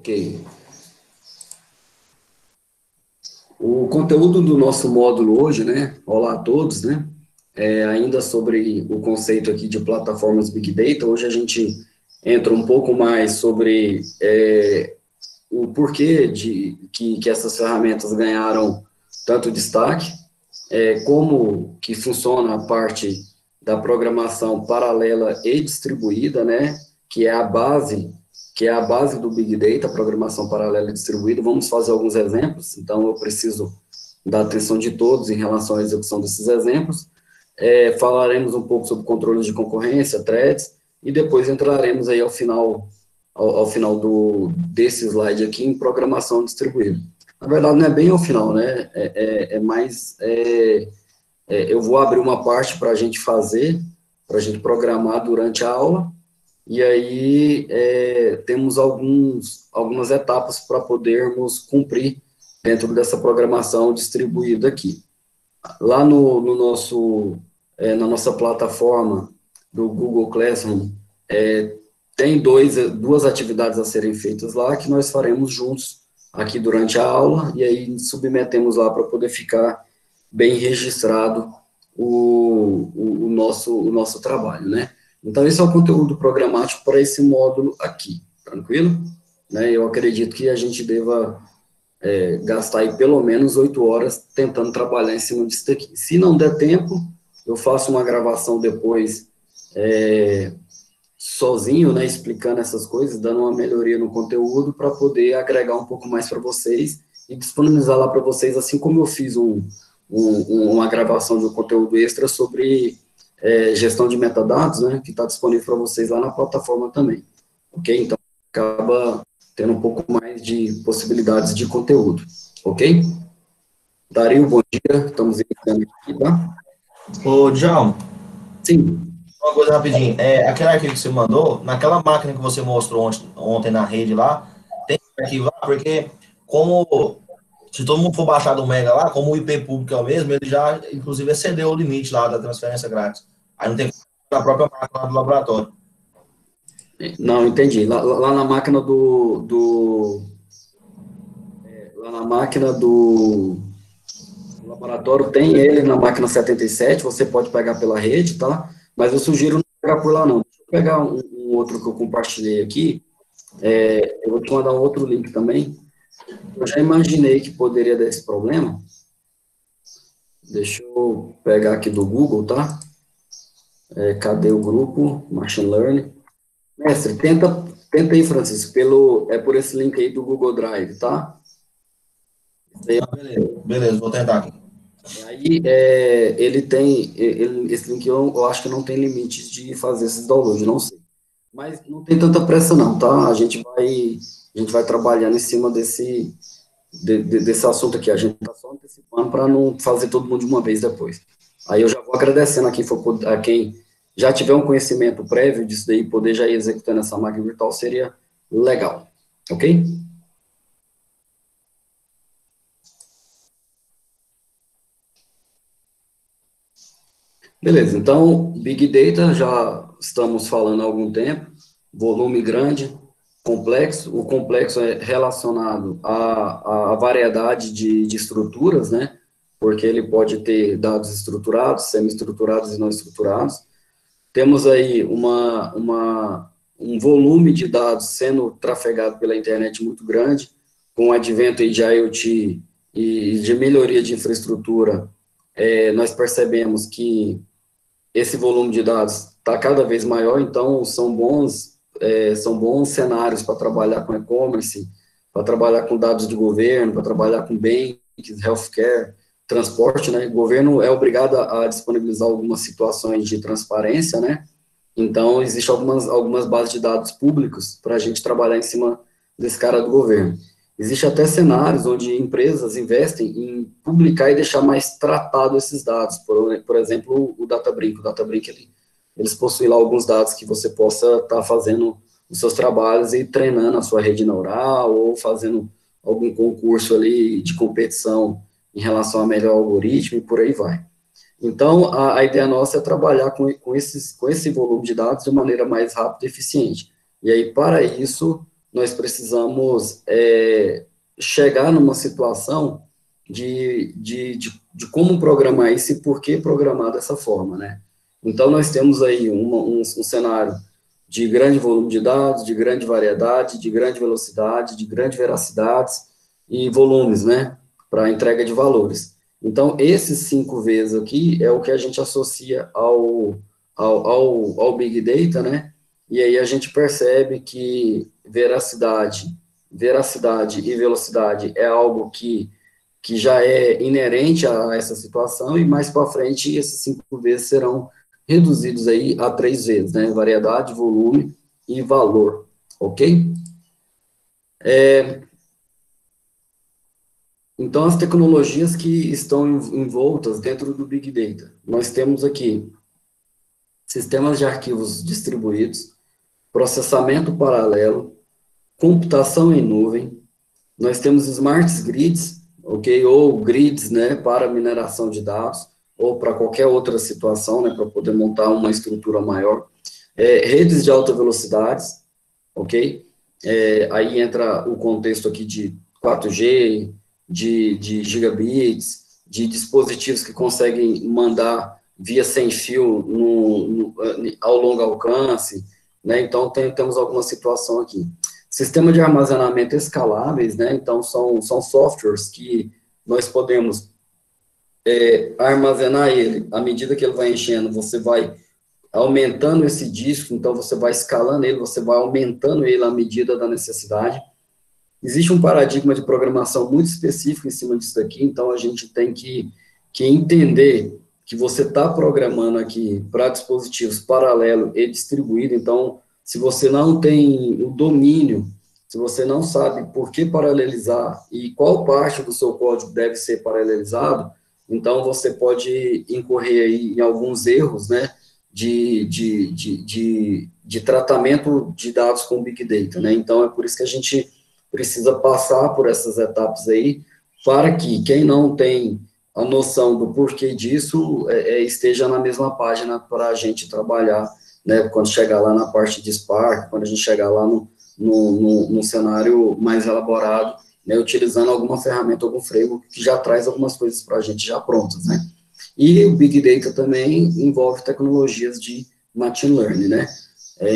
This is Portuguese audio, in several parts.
Ok. O conteúdo do nosso módulo hoje, né? Olá a todos, né? Ainda sobre o conceito aqui de plataformas Big Data, hoje a gente entra um pouco mais sobre o porquê que essas ferramentas ganharam tanto destaque, como que funciona a parte da programação paralela e distribuída, né? Que é a base do Big Data, programação paralela e distribuída. Vamos fazer alguns exemplos, então eu preciso da atenção de todos em relação à execução desses exemplos. Falaremos um pouco sobre controles de concorrência, threads, e depois entraremos aí ao final desse slide aqui em programação distribuída. Na verdade, não é bem ao final, né? Eu vou abrir uma parte para a gente fazer, para a gente programar durante a aula, e aí temos algumas etapas para podermos cumprir dentro dessa programação distribuída aqui. Lá na nossa plataforma do Google Classroom, tem duas atividades a serem feitas lá, que nós faremos juntos aqui durante a aula, e aí submetemos lá para poder ficar bem registrado o nosso trabalho, né? Então, esse é o conteúdo programático para esse módulo aqui, tranquilo? Né? Eu acredito que a gente deva gastar aí pelo menos 8 horas tentando trabalhar em cima disso daqui. Se não der tempo, eu faço uma gravação depois sozinho, né, explicando essas coisas, dando uma melhoria no conteúdo para poder agregar um pouco mais para vocês e disponibilizar lá para vocês, assim como eu fiz uma gravação de um conteúdo extra sobre gestão de metadados, né, que está disponível para vocês lá na plataforma também, ok? Então, acaba tendo um pouco mais de possibilidades de conteúdo, ok? Dario, bom dia, estamos iniciando aqui, tá? Ô, Djalma, Sim. uma coisa rapidinho. Aquele arquivo que você mandou, naquela máquina que você mostrou ontem na rede lá, tem arquivo lá, porque se todo mundo for baixar do Mega lá, como o IP público é o mesmo, ele já, inclusive, excedeu o limite lá da transferência grátis. Aí não tem como na própria máquina lá do laboratório. Não, entendi. Lá na máquina lá na máquina do laboratório tem ele na máquina 77, você pode pegar pela rede, tá? Mas eu sugiro não pegar por lá, não. Deixa eu pegar um outro que eu compartilhei aqui. Eu vou te mandar um outro link também. Eu já imaginei que poderia dar esse problema. Deixa eu pegar aqui do Google, tá? Cadê o grupo? Machine Learning. Mestre, tenta aí, Francisco, por esse link aí do Google Drive, tá? Beleza, vou tentar aqui. Aí, esse link eu acho que não tem limites de fazer esses downloads, não sei. Mas não tem tanta pressa não, tá? A gente vai trabalhando em cima desse assunto aqui. A gente está só antecipando para não fazer todo mundo de uma vez depois. Aí eu já vou agradecendo a quem já tiver um conhecimento prévio disso daí, poder já ir executando essa máquina virtual seria legal, ok? Beleza, então, Big Data, já estamos falando há algum tempo, volume grande, complexo, o complexo é relacionado à variedade de estruturas, né, porque ele pode ter dados estruturados, semi-estruturados e não estruturados. Temos aí um volume de dados sendo trafegado pela internet muito grande, com o advento aí de IoT e de melhoria de infraestrutura, nós percebemos que esse volume de dados está cada vez maior, então são bons cenários para trabalhar com e-commerce, para trabalhar com dados de governo, para trabalhar com banks, healthcare, transporte, né? O governo é obrigado a disponibilizar algumas situações de transparência, né? Então, existem algumas bases de dados públicos para a gente trabalhar em cima desse cara do governo. Existem até cenários onde empresas investem em publicar e deixar mais tratado esses dados. Por exemplo, o Databricks. O Databricks, eles possuem lá alguns dados que você possa estar fazendo os seus trabalhos e treinando a sua rede neural ou fazendo algum concurso ali de competição em relação a melhor algoritmo e por aí vai. Então, a ideia nossa é trabalhar com esse volume de dados de maneira mais rápida e eficiente. E aí, para isso, nós precisamos chegar numa situação de como programar isso e por que programar dessa forma, né? Então, nós temos aí um cenário de grande volume de dados, de grande variedade, de grande velocidade, de grande veracidade e volumes, né, para entrega de valores. Então, esses 5 Vs aqui é o que a gente associa ao Big Data, né, e aí a gente percebe que veracidade e velocidade é algo que já é inerente a essa situação, e mais para frente esses 5 Vs serão reduzidos aí a 3 vezes, né? Variedade, volume e valor, ok? Então, as tecnologias que estão envoltas dentro do Big Data. Nós temos aqui sistemas de arquivos distribuídos, processamento paralelo, computação em nuvem, nós temos smart grids, ok? Ou grids, né, para mineração de dados, ou para qualquer outra situação, né, para poder montar uma estrutura maior. Redes de alta velocidade, ok? Aí entra o contexto aqui de 4G, de gigabits, de dispositivos que conseguem mandar via sem fio ao longo alcance, né? Então, temos alguma situação aqui. Sistema de armazenamento escaláveis, né? Então, são softwares que nós podemos armazenar ele. À medida que ele vai enchendo, você vai aumentando esse disco, então você vai escalando ele, você vai aumentando ele à medida da necessidade. Existe um paradigma de programação muito específico em cima disso daqui, então a gente tem que entender que você está programando aqui para dispositivos paralelo e distribuído, então, se você não tem o domínio, se você não sabe por que paralelizar e qual parte do seu código deve ser paralelizado, então você pode incorrer aí em alguns erros, né, de tratamento de dados com Big Data, né? Então, é por isso que a gente precisa passar por essas etapas aí, para que quem não tem a noção do porquê disso esteja na mesma página para a gente trabalhar, né? Quando chegar lá na parte de Spark, quando a gente chegar lá no cenário mais elaborado, né? Utilizando alguma ferramenta, algum framework que já traz algumas coisas para a gente já prontas, né? E o Big Data também envolve tecnologias de Machine Learning, né?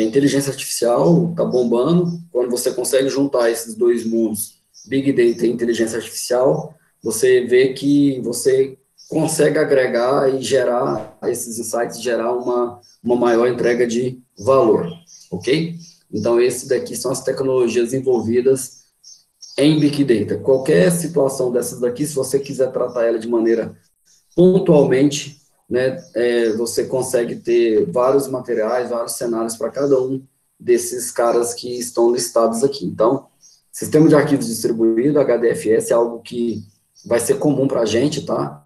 Inteligência artificial está bombando, quando você consegue juntar esses dois mundos, Big Data e inteligência artificial, você vê que você consegue agregar e gerar esses insights, gerar uma maior entrega de valor, ok? Então, esses daqui são as tecnologias envolvidas em Big Data. Qualquer situação dessas daqui, se você quiser tratar ela de maneira pontualmente, né, você consegue ter vários materiais, vários cenários para cada um desses caras que estão listados aqui. Então, sistema de arquivos distribuído, HDFS, é algo que vai ser comum para a gente, tá?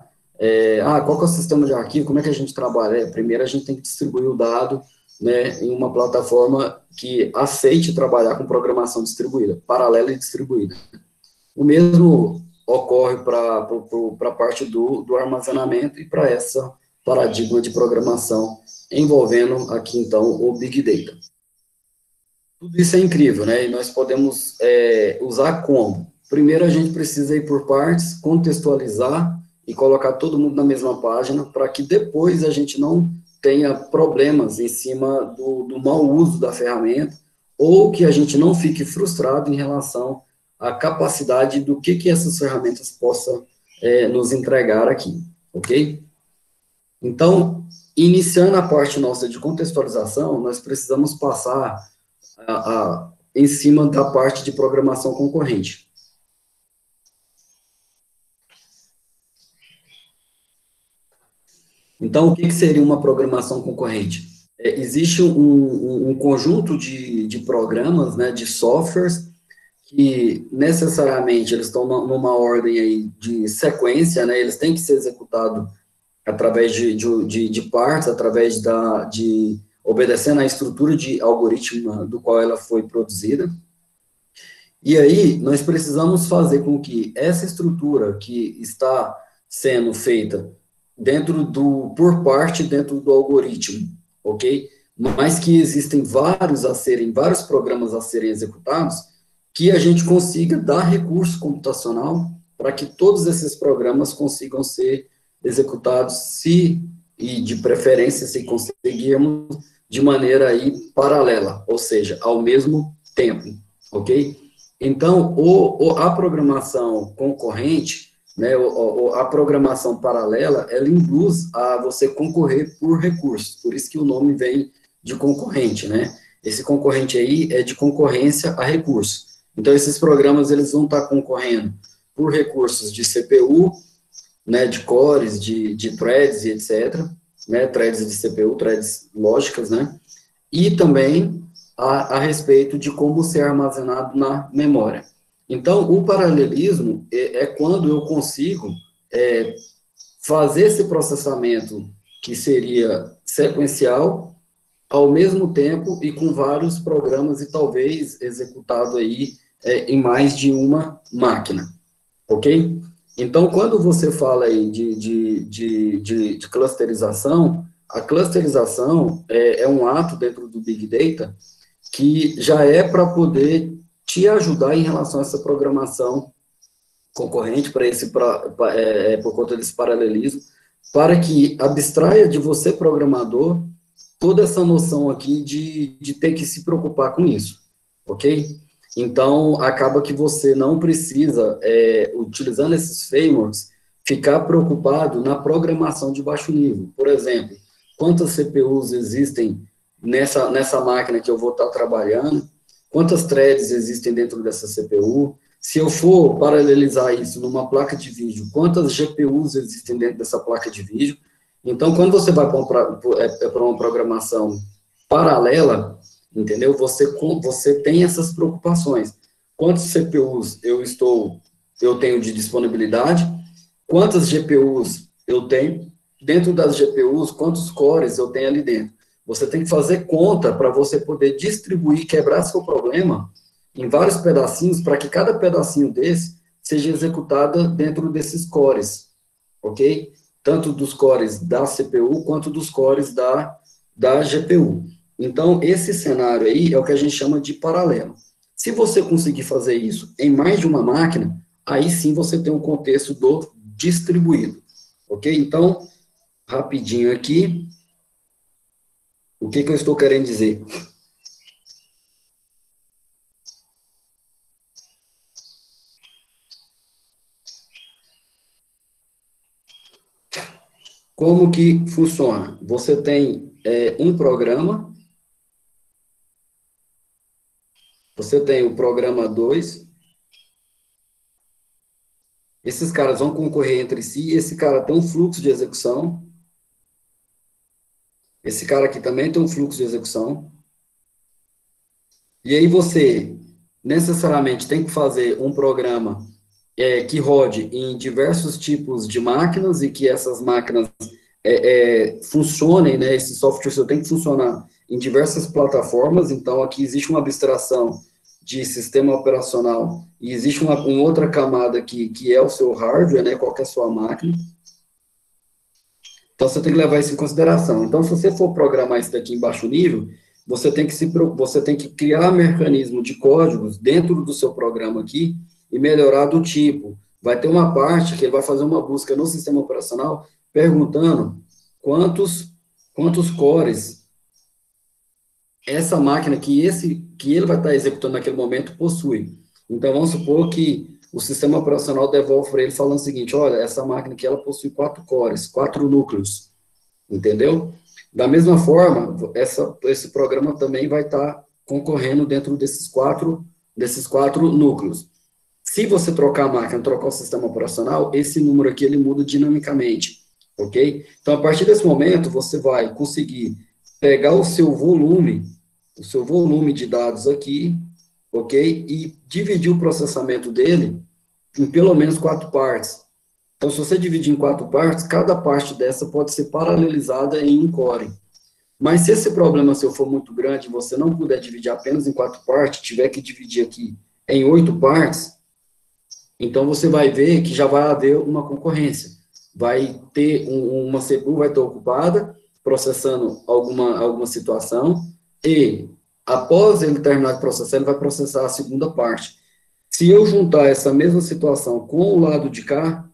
Qual que é o sistema de arquivo? Como é que a gente trabalha? Primeiro, a gente tem que distribuir o dado, né, em uma plataforma que aceite trabalhar com programação distribuída, paralela e distribuída. O mesmo ocorre para a parte do armazenamento e para essa paradigma de programação envolvendo aqui, então, o Big Data. Tudo isso é incrível, né? E nós podemos usar como? Primeiro, a gente precisa ir por partes, contextualizar e colocar todo mundo na mesma página para que depois a gente não tenha problemas em cima do mau uso da ferramenta ou que a gente não fique frustrado em relação à capacidade do que essas ferramentas possam nos entregar aqui, ok? Então, iniciando a parte nossa de contextualização, nós precisamos passar em cima da parte de programação concorrente. Então, o que seria uma programação concorrente? Existe um conjunto de programas, né, de softwares, que necessariamente eles estão numa ordem aí de sequência, né, eles têm que ser executados através de partes, através de obedecendo à estrutura de algoritmo do qual ela foi produzida. E aí, nós precisamos fazer com que essa estrutura que está sendo feita por parte dentro do algoritmo, ok? Mas que existem vários programas a serem executados, que a gente consiga dar recurso computacional para que todos esses programas consigam ser executados, se, e de preferência, se conseguirmos, de maneira aí paralela, ou seja, ao mesmo tempo, ok? Então, a programação concorrente, né, a programação paralela, ela induz a você concorrer por recursos, por isso que o nome vem de concorrente, né? Esse concorrente aí é de concorrência a recurso. Então, esses programas, eles vão estar concorrendo por recursos de CPU, né, de cores, de threads e etc., né, threads de CPU, threads lógicas, né, e também a respeito de como ser armazenado na memória. Então, o paralelismo é quando eu consigo fazer esse processamento que seria sequencial, ao mesmo tempo e com vários programas e talvez executado aí em mais de uma máquina, ok? Então, quando você fala aí de clusterização, a clusterização é um ato dentro do Big Data que já é para poder te ajudar em relação a essa programação concorrente por conta desse paralelismo, para que abstraia de você, programador, toda essa noção aqui de ter que se preocupar com isso, ok? Então, acaba que você não precisa, utilizando esses frameworks, ficar preocupado na programação de baixo nível. Por exemplo, quantas CPUs existem nessa máquina que eu vou estar trabalhando, quantas threads existem dentro dessa CPU, se eu for paralelizar isso numa placa de vídeo, quantas GPUs existem dentro dessa placa de vídeo. Então, quando você vai para uma programação paralela, entendeu? Você tem essas preocupações. Quantos CPUs eu tenho de disponibilidade? Quantas GPUs eu tenho? Dentro das GPUs, quantos cores eu tenho ali dentro? Você tem que fazer conta para você poder distribuir, quebrar seu problema em vários pedacinhos, para que cada pedacinho desse seja executada dentro desses cores, ok? Tanto dos cores da CPU, quanto dos cores da GPU. Então, esse cenário aí é o que a gente chama de paralelo. Se você conseguir fazer isso em mais de uma máquina, aí sim você tem um contexto do distribuído, ok? Então, rapidinho aqui, o que eu estou querendo dizer? Como que funciona? Você tem um programa, você tem o programa 2, esses caras vão concorrer entre si, esse cara tem um fluxo de execução, esse cara aqui também tem um fluxo de execução, e aí você necessariamente tem que fazer um programa que rode em diversos tipos de máquinas e que essas máquinas funcionem, né, esse software seu tem que funcionar em diversas plataformas, então aqui existe uma abstração de sistema operacional e existe uma outra camada que é o seu hardware, né, qual que é a sua máquina. Então você tem que levar isso em consideração. Então, se você for programar isso daqui em baixo nível, você tem que criar mecanismo de códigos dentro do seu programa aqui e melhorar do tipo. Vai ter uma parte que ele vai fazer uma busca no sistema operacional perguntando quantos cores essa máquina que ele vai estar executando naquele momento possui. Então, vamos supor que o sistema operacional devolve para ele falando o seguinte: olha, essa máquina aqui ela possui 4 cores, 4 núcleos, entendeu? Da mesma forma, esse programa também vai estar concorrendo dentro desses quatro núcleos. Se você trocar a máquina, trocar o sistema operacional, esse número aqui ele muda dinamicamente, ok? Então, a partir desse momento, você vai conseguir pegar o seu volume de dados aqui, ok? E dividir o processamento dele em pelo menos 4 partes. Então, se você dividir em 4 partes, cada parte dessa pode ser paralelizada em um core. Mas se esse problema seu for muito grande e você não puder dividir apenas em 4 partes, tiver que dividir aqui em 8 partes, então você vai ver que já vai haver uma concorrência. Vai ter uma CPU vai estar ocupada, processando alguma situação, e após ele terminar de processar, ele vai processar a segunda parte. Se eu juntar essa mesma situação com o lado de cá,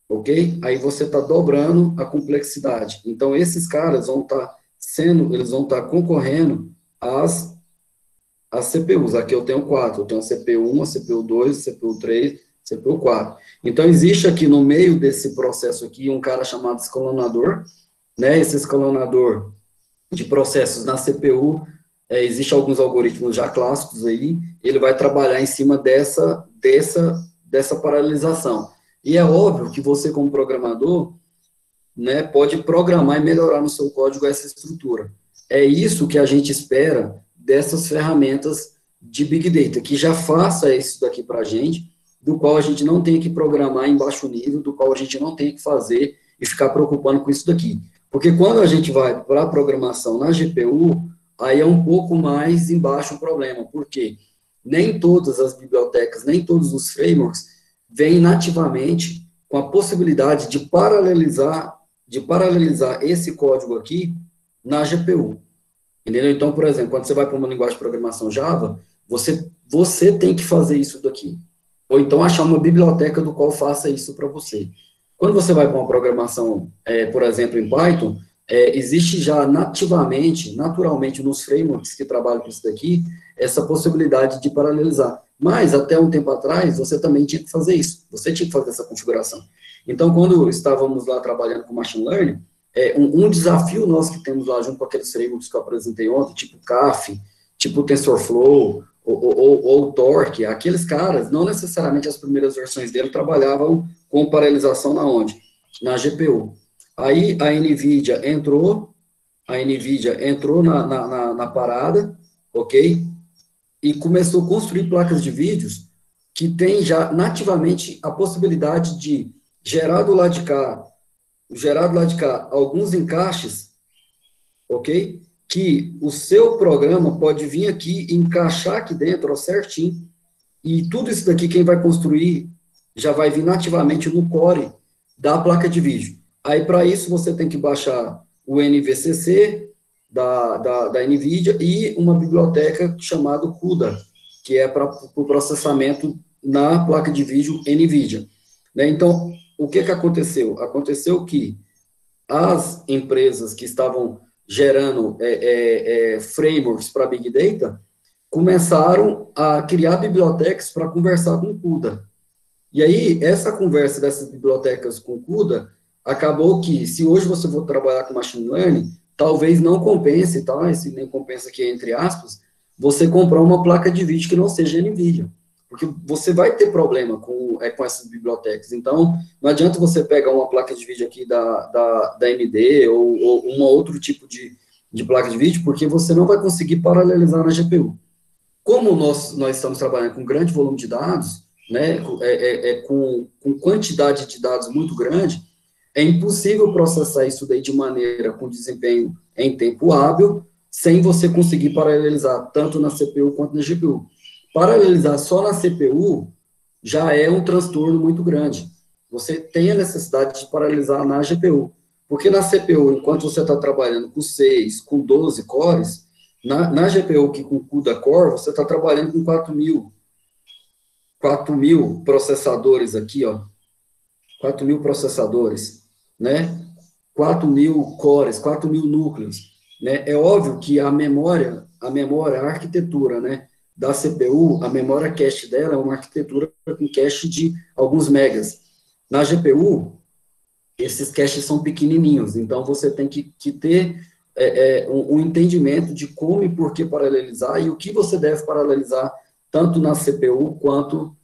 ok? Aí você está dobrando a complexidade. Então, esses caras vão estar eles vão estar concorrendo às CPUs. Aqui eu tenho 4, eu tenho a CPU1, a CPU2, a CPU3, a CPU4. Então, existe aqui no meio desse processo aqui um cara chamado escalonador, né? Esse escalonador de processos na CPU, existe alguns algoritmos já clássicos aí, ele vai trabalhar em cima dessa paralelização. E é óbvio que você, como programador, né, pode programar e melhorar no seu código essa estrutura. É isso que a gente espera dessas ferramentas de Big Data, que já faça isso daqui para a gente, do qual a gente não tem que programar em baixo nível, do qual a gente não tem que fazer e ficar preocupando com isso daqui. Porque quando a gente vai para a programação na GPU, aí é um pouco mais embaixo o problema, porque nem todas as bibliotecas, nem todos os frameworks vêm nativamente com a possibilidade de paralelizar esse código aqui na GPU. Entendeu? Então, por exemplo, quando você vai para uma linguagem de programação Java, você tem que fazer isso daqui. Ou então achar uma biblioteca do qual faça isso para você. Quando você vai para uma programação, por exemplo, em Python, existe já naturalmente, nos frameworks que trabalham com isso daqui, essa possibilidade de paralelizar. Mas, até um tempo atrás, você também tinha que fazer isso. Você tinha que fazer essa configuração. Então, quando estávamos lá trabalhando com Machine Learning, um desafio nosso que temos lá, junto com aqueles frameworks que eu apresentei ontem, tipo CAF, tipo TensorFlow, ou Torque, aqueles caras, não necessariamente as primeiras versões dele trabalhavam com paralelização na onde? Na GPU. Aí a NVIDIA entrou na parada, ok? E começou a construir placas de vídeos que tem já nativamente a possibilidade de gerar do lado de cá alguns encaixes, ok? Que o seu programa pode vir aqui e encaixar aqui dentro, ó, certinho, e tudo isso daqui quem vai construir já vai vir nativamente no core da placa de vídeo. Aí, para isso, você tem que baixar o NVCC da NVIDIA e uma biblioteca chamada CUDA, que é para o processamento na placa de vídeo NVIDIA. Né? Então, o que aconteceu? Aconteceu que as empresas que estavam gerando frameworks para Big Data começaram a criar bibliotecas para conversar com o CUDA. E aí, essa conversa dessas bibliotecas com o CUDA acabou que, se hoje você for trabalhar com Machine Learning, talvez não compense, tá? Esse nem compensa aqui entre aspas, você comprar uma placa de vídeo que não seja NVIDIA. Porque você vai ter problema com essas bibliotecas. Então, não adianta você pegar uma placa de vídeo aqui da AMD ou um outro tipo de placa de vídeo, porque você não vai conseguir paralelizar na GPU. Como nós estamos trabalhando com grande volume de dados, né, com quantidade de dados muito grande, é impossível processar isso daí de maneira com desempenho em tempo hábil, sem você conseguir paralelizar tanto na CPU quanto na GPU. Paralelizar só na CPU já é um transtorno muito grande. Você tem a necessidade de paralelizar na GPU. Porque na CPU, enquanto você está trabalhando com 6, com 12 cores, na GPU, que com CUDA Core, você está trabalhando com 4.000 processadores aqui, ó. 4.000 processadores, né? 4.000 cores, 4.000 núcleos, né? É óbvio que a memória, a arquitetura, né, da CPU, a memória cache dela é uma arquitetura com cache de alguns megas. Na GPU, esses caches são pequenininhos, então você tem que ter um entendimento de como e por que paralelizar e o que você deve paralelizar tanto na CPU quanto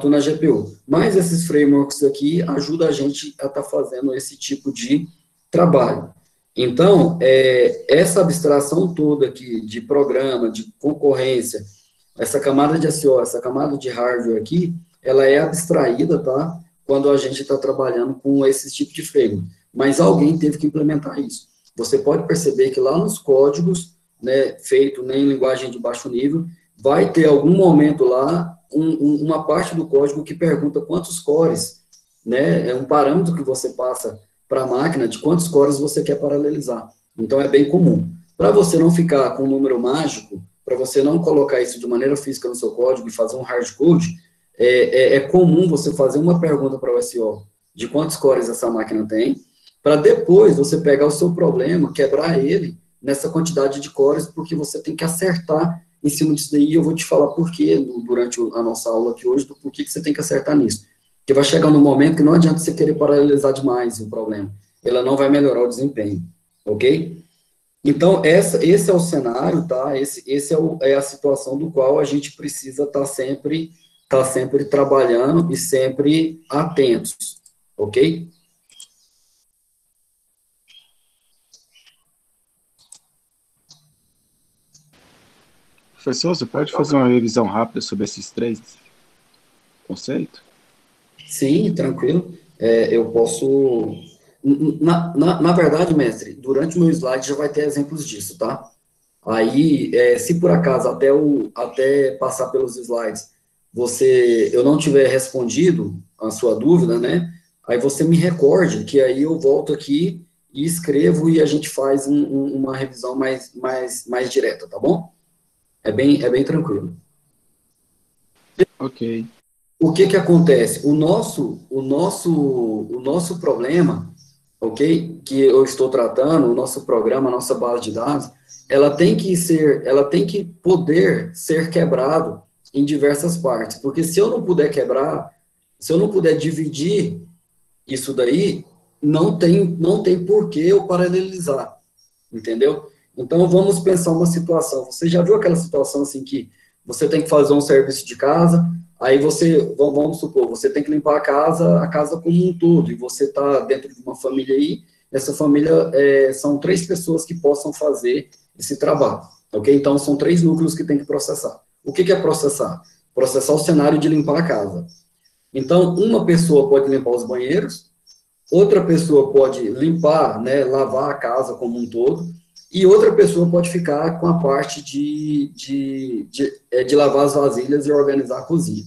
na GPU. Mas esses frameworks aqui ajudam a gente a estar fazendo esse tipo de trabalho. Então, essa abstração toda aqui de programa, de concorrência, essa camada de SO, essa camada de hardware aqui, ela é abstraída, tá? Quando a gente está trabalhando com esse tipo de framework. Mas alguém teve que implementar isso. Você pode perceber que lá nos códigos, né, feito em linguagem de baixo nível, vai ter algum momento lá, uma parte do código que pergunta quantos cores, né, é um parâmetro que você passa para a máquina de quantos cores você quer paralelizar. Então, é bem comum. Para você não ficar com um número mágico, para você não colocar isso de maneira física no seu código e fazer um hard code, é comum você fazer uma pergunta para o SO de quantos cores essa máquina tem, para depois você pegar o seu problema, quebrar ele nessa quantidade de cores, porque você tem que acertar em cima disso daí, e eu vou te falar por quê, durante a nossa aula aqui hoje, do porquê que você tem que acertar nisso. Porque vai chegar num momento que não adianta você querer paralelizar demais o problema, ela não vai melhorar o desempenho, ok? Então, esse é o cenário, tá? Esse é a situação do qual a gente precisa tá sempre trabalhando e sempre atentos, ok? Professor, você pode fazer uma revisão rápida sobre esses três conceitos? Sim, tranquilo. Eu posso. Na verdade, mestre, durante o meu slide já vai ter exemplos disso, tá? Aí, se por acaso até passar pelos slides, eu não tiver respondido a sua dúvida, né? Aí você me recorde, que aí eu volto aqui e escrevo e a gente faz uma revisão mais direta, tá bom? É bem tranquilo. Ok. O que que acontece? O nosso problema, ok? Que eu estou tratando, o nosso programa, a nossa base de dados, ela tem que poder ser quebrado em diversas partes, porque se eu não puder quebrar, se eu não puder dividir isso daí, não tem por que eu paralelizar, entendeu? Então, vamos pensar uma situação. Você já viu aquela situação assim que você tem que fazer um serviço de casa, aí vamos supor, você tem que limpar a casa como um todo, e você está dentro de uma família aí, essa família são 3 pessoas que possam fazer esse trabalho, ok? Então, são 3 núcleos que tem que processar. O que é processar? Processar o cenário de limpar a casa. Então, uma pessoa pode limpar os banheiros, outra pessoa pode limpar, né, lavar a casa como um todo, e outra pessoa pode ficar com a parte de lavar as vasilhas e organizar a cozinha.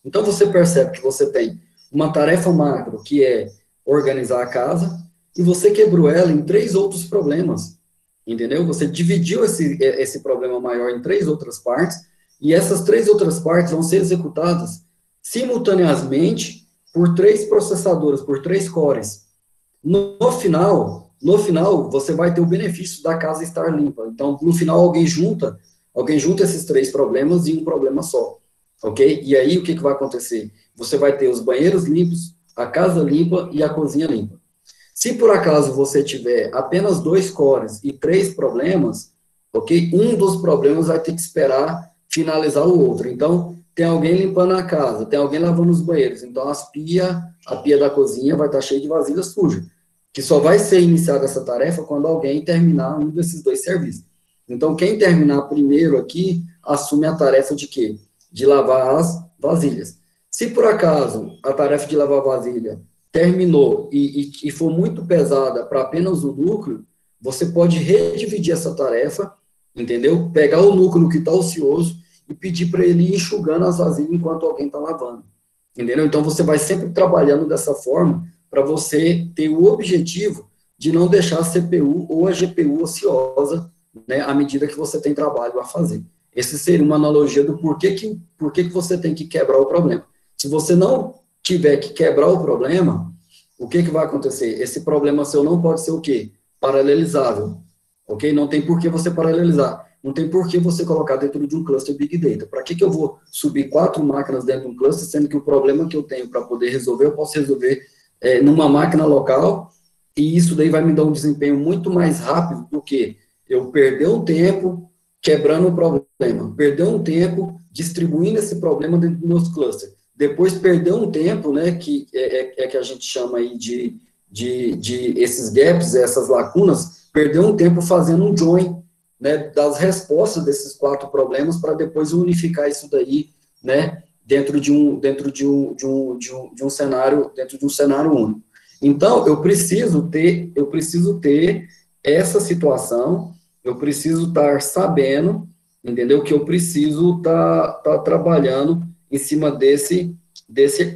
Então, você percebe que você tem uma tarefa macro, que é organizar a casa, e você quebrou ela em 3 outros problemas, entendeu? Você dividiu esse problema maior em 3 outras partes, e essas 3 outras partes vão ser executadas simultaneamente por 3 processadores, por 3 cores. No final, você vai ter o benefício da casa estar limpa. Então, no final, alguém junta esses 3 problemas em um problema só, ok? E aí, o que vai acontecer? Você vai ter os banheiros limpos, a casa limpa e a cozinha limpa. Se por acaso você tiver apenas 2 cores e 3 problemas, ok? Um dos problemas vai ter que esperar finalizar o outro. Então, tem alguém limpando a casa, tem alguém lavando os banheiros. Então, a pia da cozinha vai estar cheia de vasilha suja, que só vai ser iniciada essa tarefa quando alguém terminar um desses 2 serviços. Então, quem terminar primeiro aqui, assume a tarefa de quê? De lavar as vasilhas. Se por acaso a tarefa de lavar vasilha terminou e for muito pesada para apenas o núcleo, você pode redividir essa tarefa, entendeu? Pegar o núcleo que está ocioso e pedir para ele ir enxugando as vasilhas enquanto alguém está lavando, entendeu? Então, você vai sempre trabalhando dessa forma para você ter o objetivo de não deixar a CPU ou a GPU ociosa, né, à medida que você tem trabalho a fazer. Esse seria uma analogia do porquê que você tem que quebrar o problema. Se você não tiver que quebrar o problema, o que vai acontecer? Esse problema seu não pode ser o quê? Paralelizável, ok? Não tem por que você paralelizar. Não tem por que você colocar dentro de um cluster Big Data. Para que eu vou subir 4 máquinas dentro de um cluster, sendo que o problema que eu tenho para poder resolver, eu posso resolver numa máquina local, e isso daí vai me dar um desempenho muito mais rápido do que eu perder um tempo quebrando o problema, perder um tempo distribuindo esse problema dentro dos meus clusters, depois perder um tempo, né, que que a gente chama aí de esses gaps, essas lacunas, perder um tempo fazendo um join, né, das respostas desses 4 problemas para depois unificar isso daí, né, dentro de um cenário único. Então, eu preciso ter essa situação, eu preciso estar sabendo, entendeu, que eu preciso estar trabalhando em cima desse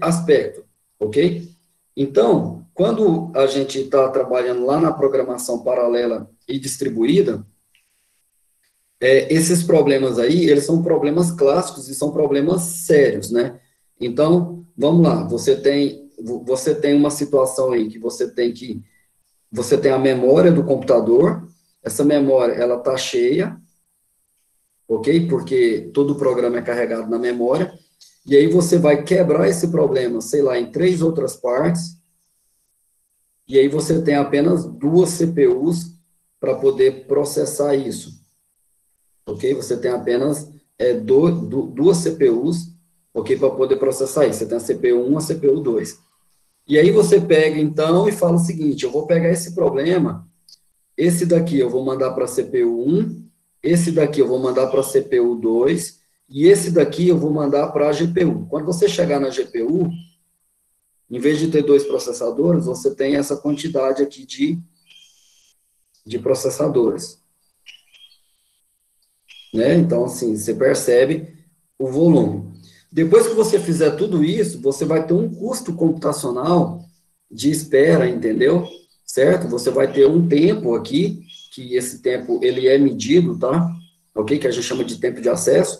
aspecto, ok? Então, quando a gente está trabalhando lá na programação paralela e distribuída, esses problemas aí, eles são problemas clássicos e são problemas sérios, né? Então, vamos lá, você tem uma situação aí que você tem a memória do computador, essa memória, ela está cheia, ok? Porque todo o programa é carregado na memória, e aí você vai quebrar esse problema, sei lá, em 3 outras partes, e aí você tem apenas 2 CPUs para poder processar isso, ok? Você tem apenas 2 CPUs, ok, para poder processar isso. Você tem a CPU 1, a CPU 2. E aí você pega, então, e fala o seguinte, eu vou pegar esse problema, esse daqui eu vou mandar para a CPU 1, esse daqui eu vou mandar para a CPU 2, e esse daqui eu vou mandar para a GPU. Quando você chegar na GPU, em vez de ter 2 processadores, você tem essa quantidade aqui de processadores. Né? Então, assim, você percebe o volume. Depois que você fizer tudo isso, você vai ter um custo computacional de espera, entendeu? Certo? Você vai ter um tempo aqui, que esse tempo ele é medido, tá? Ok? Que a gente chama de tempo de acesso,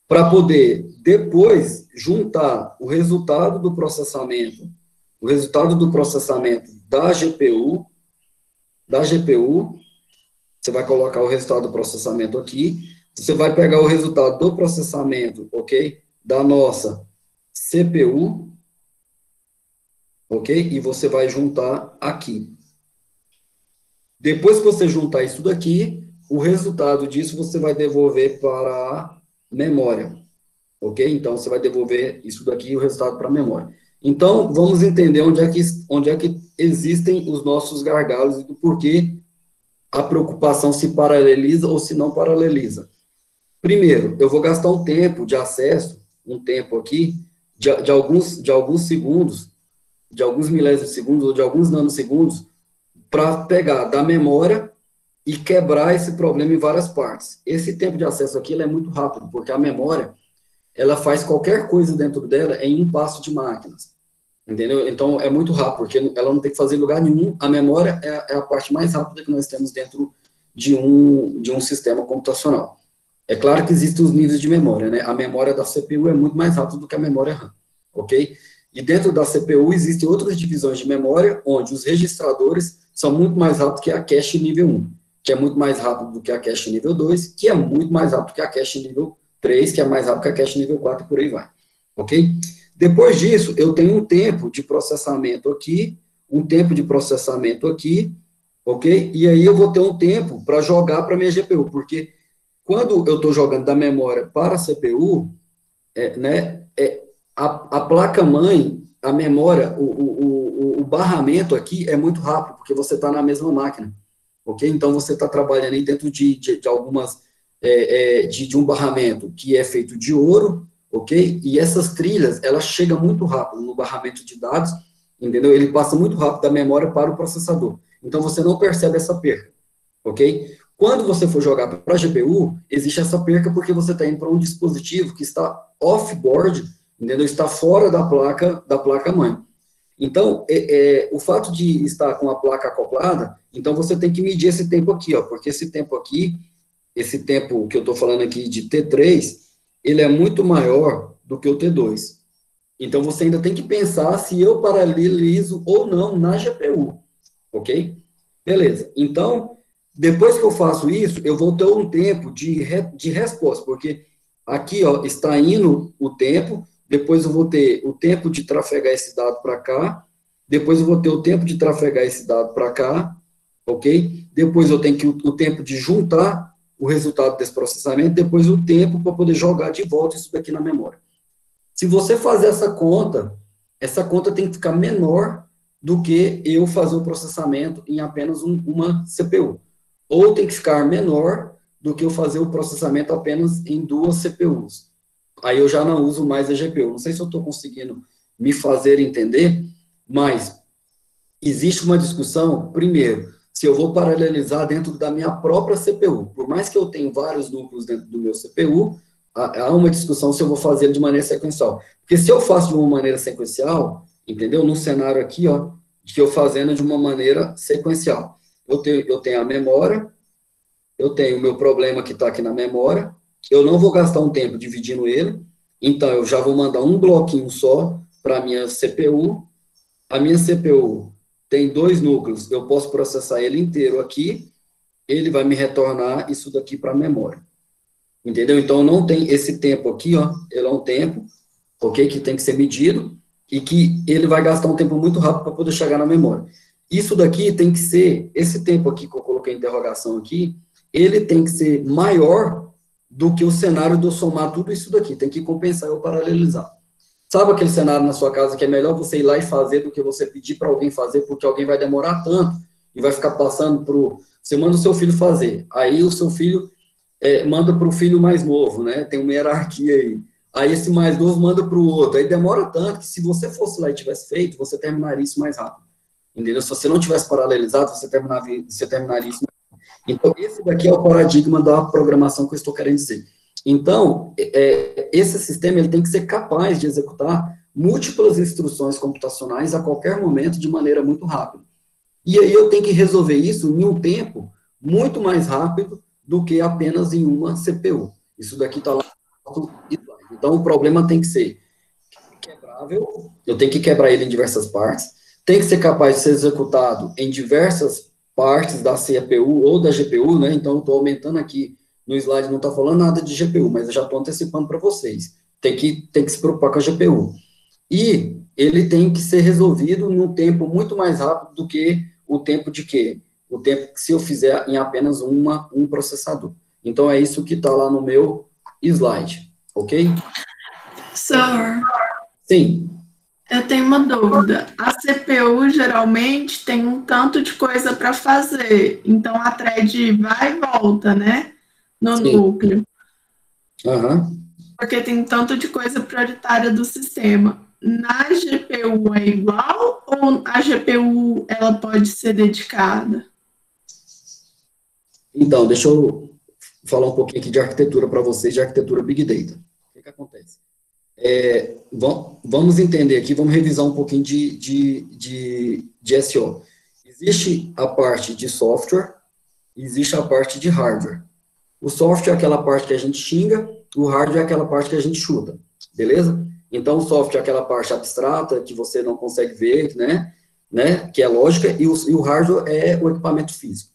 para poder depois juntar o resultado do processamento da GPU, você vai colocar o resultado do processamento aqui, você vai pegar o resultado do processamento, ok? Da nossa CPU, ok? E você vai juntar aqui. Depois que você juntar isso daqui, o resultado disso você vai devolver para a memória, ok? Então, você vai devolver isso daqui, o resultado para a memória. Então, vamos entender onde é que existem os nossos gargalos e do porquê a preocupação se paraleliza ou se não paraleliza. Primeiro, eu vou gastar um tempo de acesso, um tempo aqui, de alguns segundos, de alguns milésimos de segundos ou de alguns nanosegundos, para pegar da memória e quebrar esse problema em várias partes. Esse tempo de acesso aqui ele é muito rápido, porque a memória, ela faz qualquer coisa dentro dela em um passo de máquinas. Entendeu? Então, é muito rápido, porque ela não tem que fazer em lugar nenhum. A memória é a parte mais rápida que nós temos dentro de um sistema computacional. É claro que existem os níveis de memória, né? A memória da CPU é muito mais rápida do que a memória RAM, ok? E dentro da CPU existem outras divisões de memória, onde os registradores são muito mais rápidos que a cache nível 1, que é muito mais rápido do que a cache nível 2, que é muito mais rápido que a cache nível 3, que é mais rápido que a cache nível 4 e por aí vai, ok? Depois disso, eu tenho um tempo de processamento aqui, ok? E aí eu vou ter um tempo para jogar para a minha GPU, porque quando eu estou jogando da memória para a CPU, a placa-mãe, a memória, o barramento aqui é muito rápido, porque você está na mesma máquina, ok? Então, você está trabalhando aí dentro de algumas, de um barramento que é feito de ouro, ok? E essas trilhas, ela chega muito rápido no barramento de dados, entendeu? Ele passa muito rápido da memória para o processador. Então, você não percebe essa perda, ok? Quando você for jogar para a GPU, existe essa perca porque você está indo para um dispositivo que está off-board, entendeu? Está fora da placa-mãe. Então, o fato de estar com a placa acoplada, então você tem que medir esse tempo aqui, ó, porque esse tempo aqui, esse tempo que eu estou falando aqui de T3, ele é muito maior do que o T2. Então, você ainda tem que pensar se eu paralelizo ou não na GPU, ok? Beleza. Então, depois que eu faço isso, eu vou ter um tempo de resposta, porque aqui, ó, está indo o tempo, depois eu vou ter o tempo de trafegar esse dado para cá, depois eu vou ter o tempo de trafegar esse dado para cá, ok? Depois eu tenho o tempo de juntar o resultado desse processamento, depois o tempo para poder jogar de volta isso daqui na memória. Se você fazer essa conta tem que ficar menor do que eu fazer o processamento em apenas uma CPU. Ou tem que ficar menor do que eu fazer o processamento apenas em 2 CPUs. Aí eu já não uso mais a GPU. Não sei se eu estou conseguindo me fazer entender, mas existe uma discussão, primeiro, se eu vou paralelizar dentro da minha própria CPU. Por mais que eu tenha vários núcleos dentro do meu CPU, há uma discussão se eu vou fazer de maneira sequencial. Porque se eu faço de uma maneira sequencial, entendeu? Num cenário aqui, ó, que eu fazendo de uma maneira sequencial. Eu tenho a memória, eu tenho o meu problema que está aqui na memória, eu não vou gastar um tempo dividindo ele, Então, eu já vou mandar um bloquinho só para a minha CPU. A minha CPU tem 2 núcleos, eu posso processar ele inteiro aqui, ele vai me retornar isso daqui para a memória. Entendeu? Então, não tem esse tempo aqui, ó, ele é um tempo, ok, que tem que ser medido, e que ele vai gastar um tempo muito rápido para poder chegar na memória. Isso daqui tem que ser, esse tempo aqui que eu coloquei interrogação aqui, ele tem que ser maior do que o cenário de eu somar tudo isso daqui, tem que compensar ou paralelizar. Sabe aquele cenário na sua casa que é melhor você ir lá e fazer do que você pedir para alguém fazer, porque alguém vai demorar tanto e vai ficar passando pro... Você manda o seu filho fazer, aí o seu filho manda para o filho mais novo, né? Tem uma hierarquia aí. Aí esse mais novo manda para o outro. Aí demora tanto que se você fosse lá e tivesse feito, você terminaria isso mais rápido. Entendeu? Se você não tivesse paralelizado, você terminaria isso mais rápido. Então, esse daqui é o paradigma da programação que eu estou querendo dizer. Então, esse sistema ele tem que ser capaz de executar múltiplas instruções computacionais a qualquer momento de maneira muito rápida. E aí eu tenho que resolver isso em um tempo muito mais rápido do que apenas em uma CPU. Isso daqui está lá. Então, o problema tem que ser quebrável, eu tenho que quebrar ele em diversas partes, tem que ser capaz de ser executado em diversas partes da CPU ou da GPU, né? Então, eu estou aumentando aqui no slide, não está falando nada de GPU, mas eu já estou antecipando para vocês. Tem que se preocupar com a GPU. E ele tem que ser resolvido num tempo muito mais rápido do que o tempo de quê? O tempo que se eu fizer em apenas um processador. Então, é isso que está lá no meu slide, ok? Sir, Sim. eu tenho uma dúvida. A CPU geralmente tem um tanto de coisa para fazer, então a thread vai e volta, né? No Sim. núcleo. Uhum. Porque tem um tanto de coisa prioritária do sistema. Na GPU é igual ou a GPU ela pode ser dedicada? Então, deixa eu falar um pouquinho aqui de arquitetura para vocês, de arquitetura Big Data. O que acontece? Vamos entender aqui, vamos revisar um pouquinho de SO. Existe a parte de software, existe a parte de hardware. O software é aquela parte que a gente xinga, o hardware é aquela parte que a gente chuta, beleza? Então, o software é aquela parte abstrata, que você não consegue ver, né? Que é lógica, e o hardware é o equipamento físico.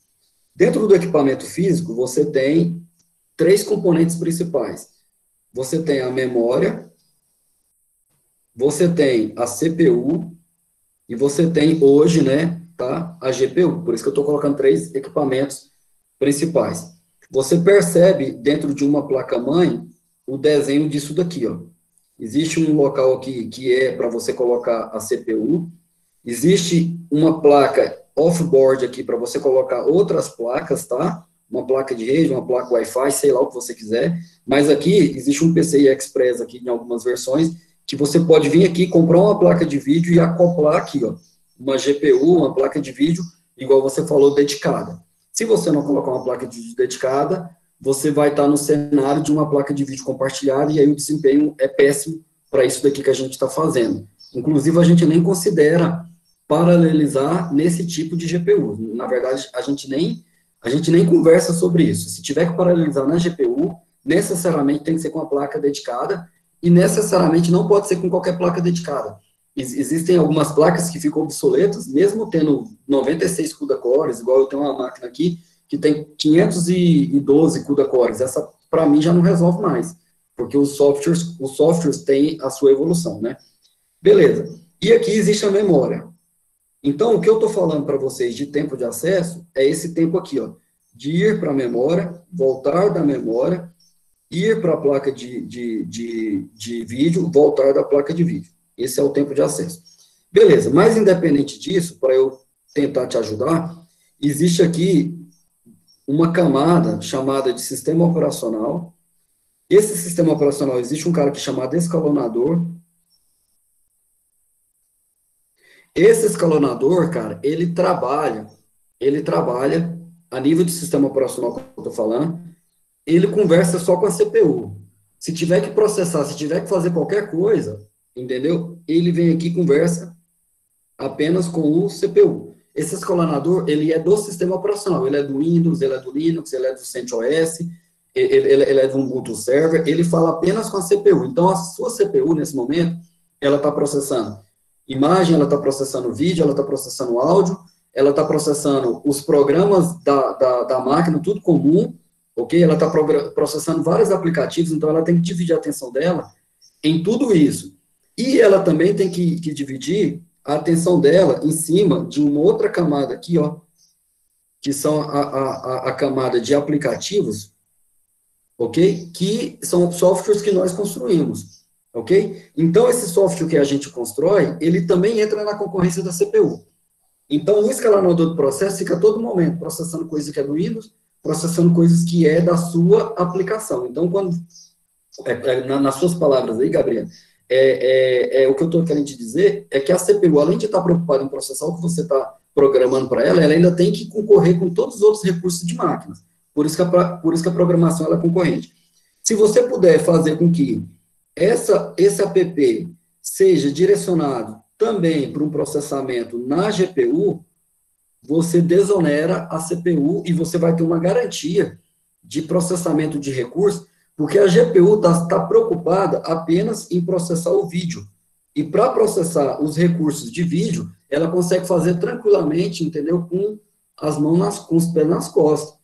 Dentro do equipamento físico, você tem 3 componentes principais. Você tem a memória, você tem a CPU, e você tem hoje, né, tá, a GPU. Por isso que eu estou colocando 3 equipamentos principais. Você percebe, dentro de uma placa-mãe, o desenho disso daqui, ó. Existe um local aqui que é para você colocar a CPU, existe uma placa off-board aqui para você colocar outras placas, tá? Uma placa de rede, uma placa Wi-Fi, sei lá o que você quiser, mas aqui existe um PCI Express aqui em algumas versões, que você pode vir aqui, comprar uma placa de vídeo e acoplar aqui, ó, uma GPU, uma placa de vídeo, igual você falou, dedicada. Se você não colocar uma placa de vídeo dedicada, você vai estar no cenário de uma placa de vídeo compartilhada, e aí o desempenho é péssimo para isso daqui que a gente está fazendo. Inclusive, a gente nem considera paralelizar nesse tipo de GPU. Na verdade, a gente nem conversa sobre isso. Se tiver que paralelizar na GPU, necessariamente tem que ser com a placa dedicada, e necessariamente não pode ser com qualquer placa dedicada. Existem algumas placas que ficam obsoletas, mesmo tendo 96 CUDA cores, igual eu tenho uma máquina aqui, que tem 512 CUDA cores. Essa, para mim, já não resolve mais, porque os softwares têm a sua evolução, né? Beleza. E aqui existe a memória. Então, o que eu estou falando para vocês de tempo de acesso é esse tempo aqui, ó, de ir para a memória, voltar da memória, ir para a placa de vídeo, voltar da placa de vídeo. Esse é o tempo de acesso. Beleza, mas independente disso, para eu tentar te ajudar, existe aqui uma camada chamada de sistema operacional. Esse sistema operacional, existe um cara que é chamado escalonador. Esse escalonador, cara, ele trabalha a nível de sistema operacional que eu estou falando, ele conversa só com a CPU. Se tiver que processar, se tiver que fazer qualquer coisa, entendeu? Ele vem aqui e conversa apenas com o CPU. Esse escalonador, ele é do sistema operacional, ele é do Windows, ele é do Linux, ele é do CentOS, ele é do Ubuntu Server, ele fala apenas com a CPU. Então, a sua CPU, nesse momento, ela está processando imagem, ela está processando vídeo, ela está processando áudio, ela está processando os programas da máquina, tudo comum, ok? Ela está processando vários aplicativos, então ela tem que dividir a atenção dela em tudo isso. E ela também tem que dividir a atenção dela em cima de uma outra camada aqui, ó, que são a camada de aplicativos, ok? Que são softwares que nós construímos, ok? Então, esse software que a gente constrói, ele também entra na concorrência da CPU. Então, o escalonador do processo fica a todo momento processando coisas que é do Windows, processando coisas que é da sua aplicação. Então, quando, nas suas palavras aí, Gabriel, o que eu estou querendo te dizer é que a CPU, além de estar preocupada em processar o que você está programando para ela, ela ainda tem que concorrer com todos os outros recursos de máquinas. Por isso que a programação ela é concorrente. Se você puder fazer com que esse app seja direcionado também para um processamento na GPU, você desonera a CPU e você vai ter uma garantia de processamento de recursos, porque a GPU está preocupada apenas em processar o vídeo. E para processar os recursos de vídeo, ela consegue fazer tranquilamente, entendeu? Com as mãos, com os pés nas costas.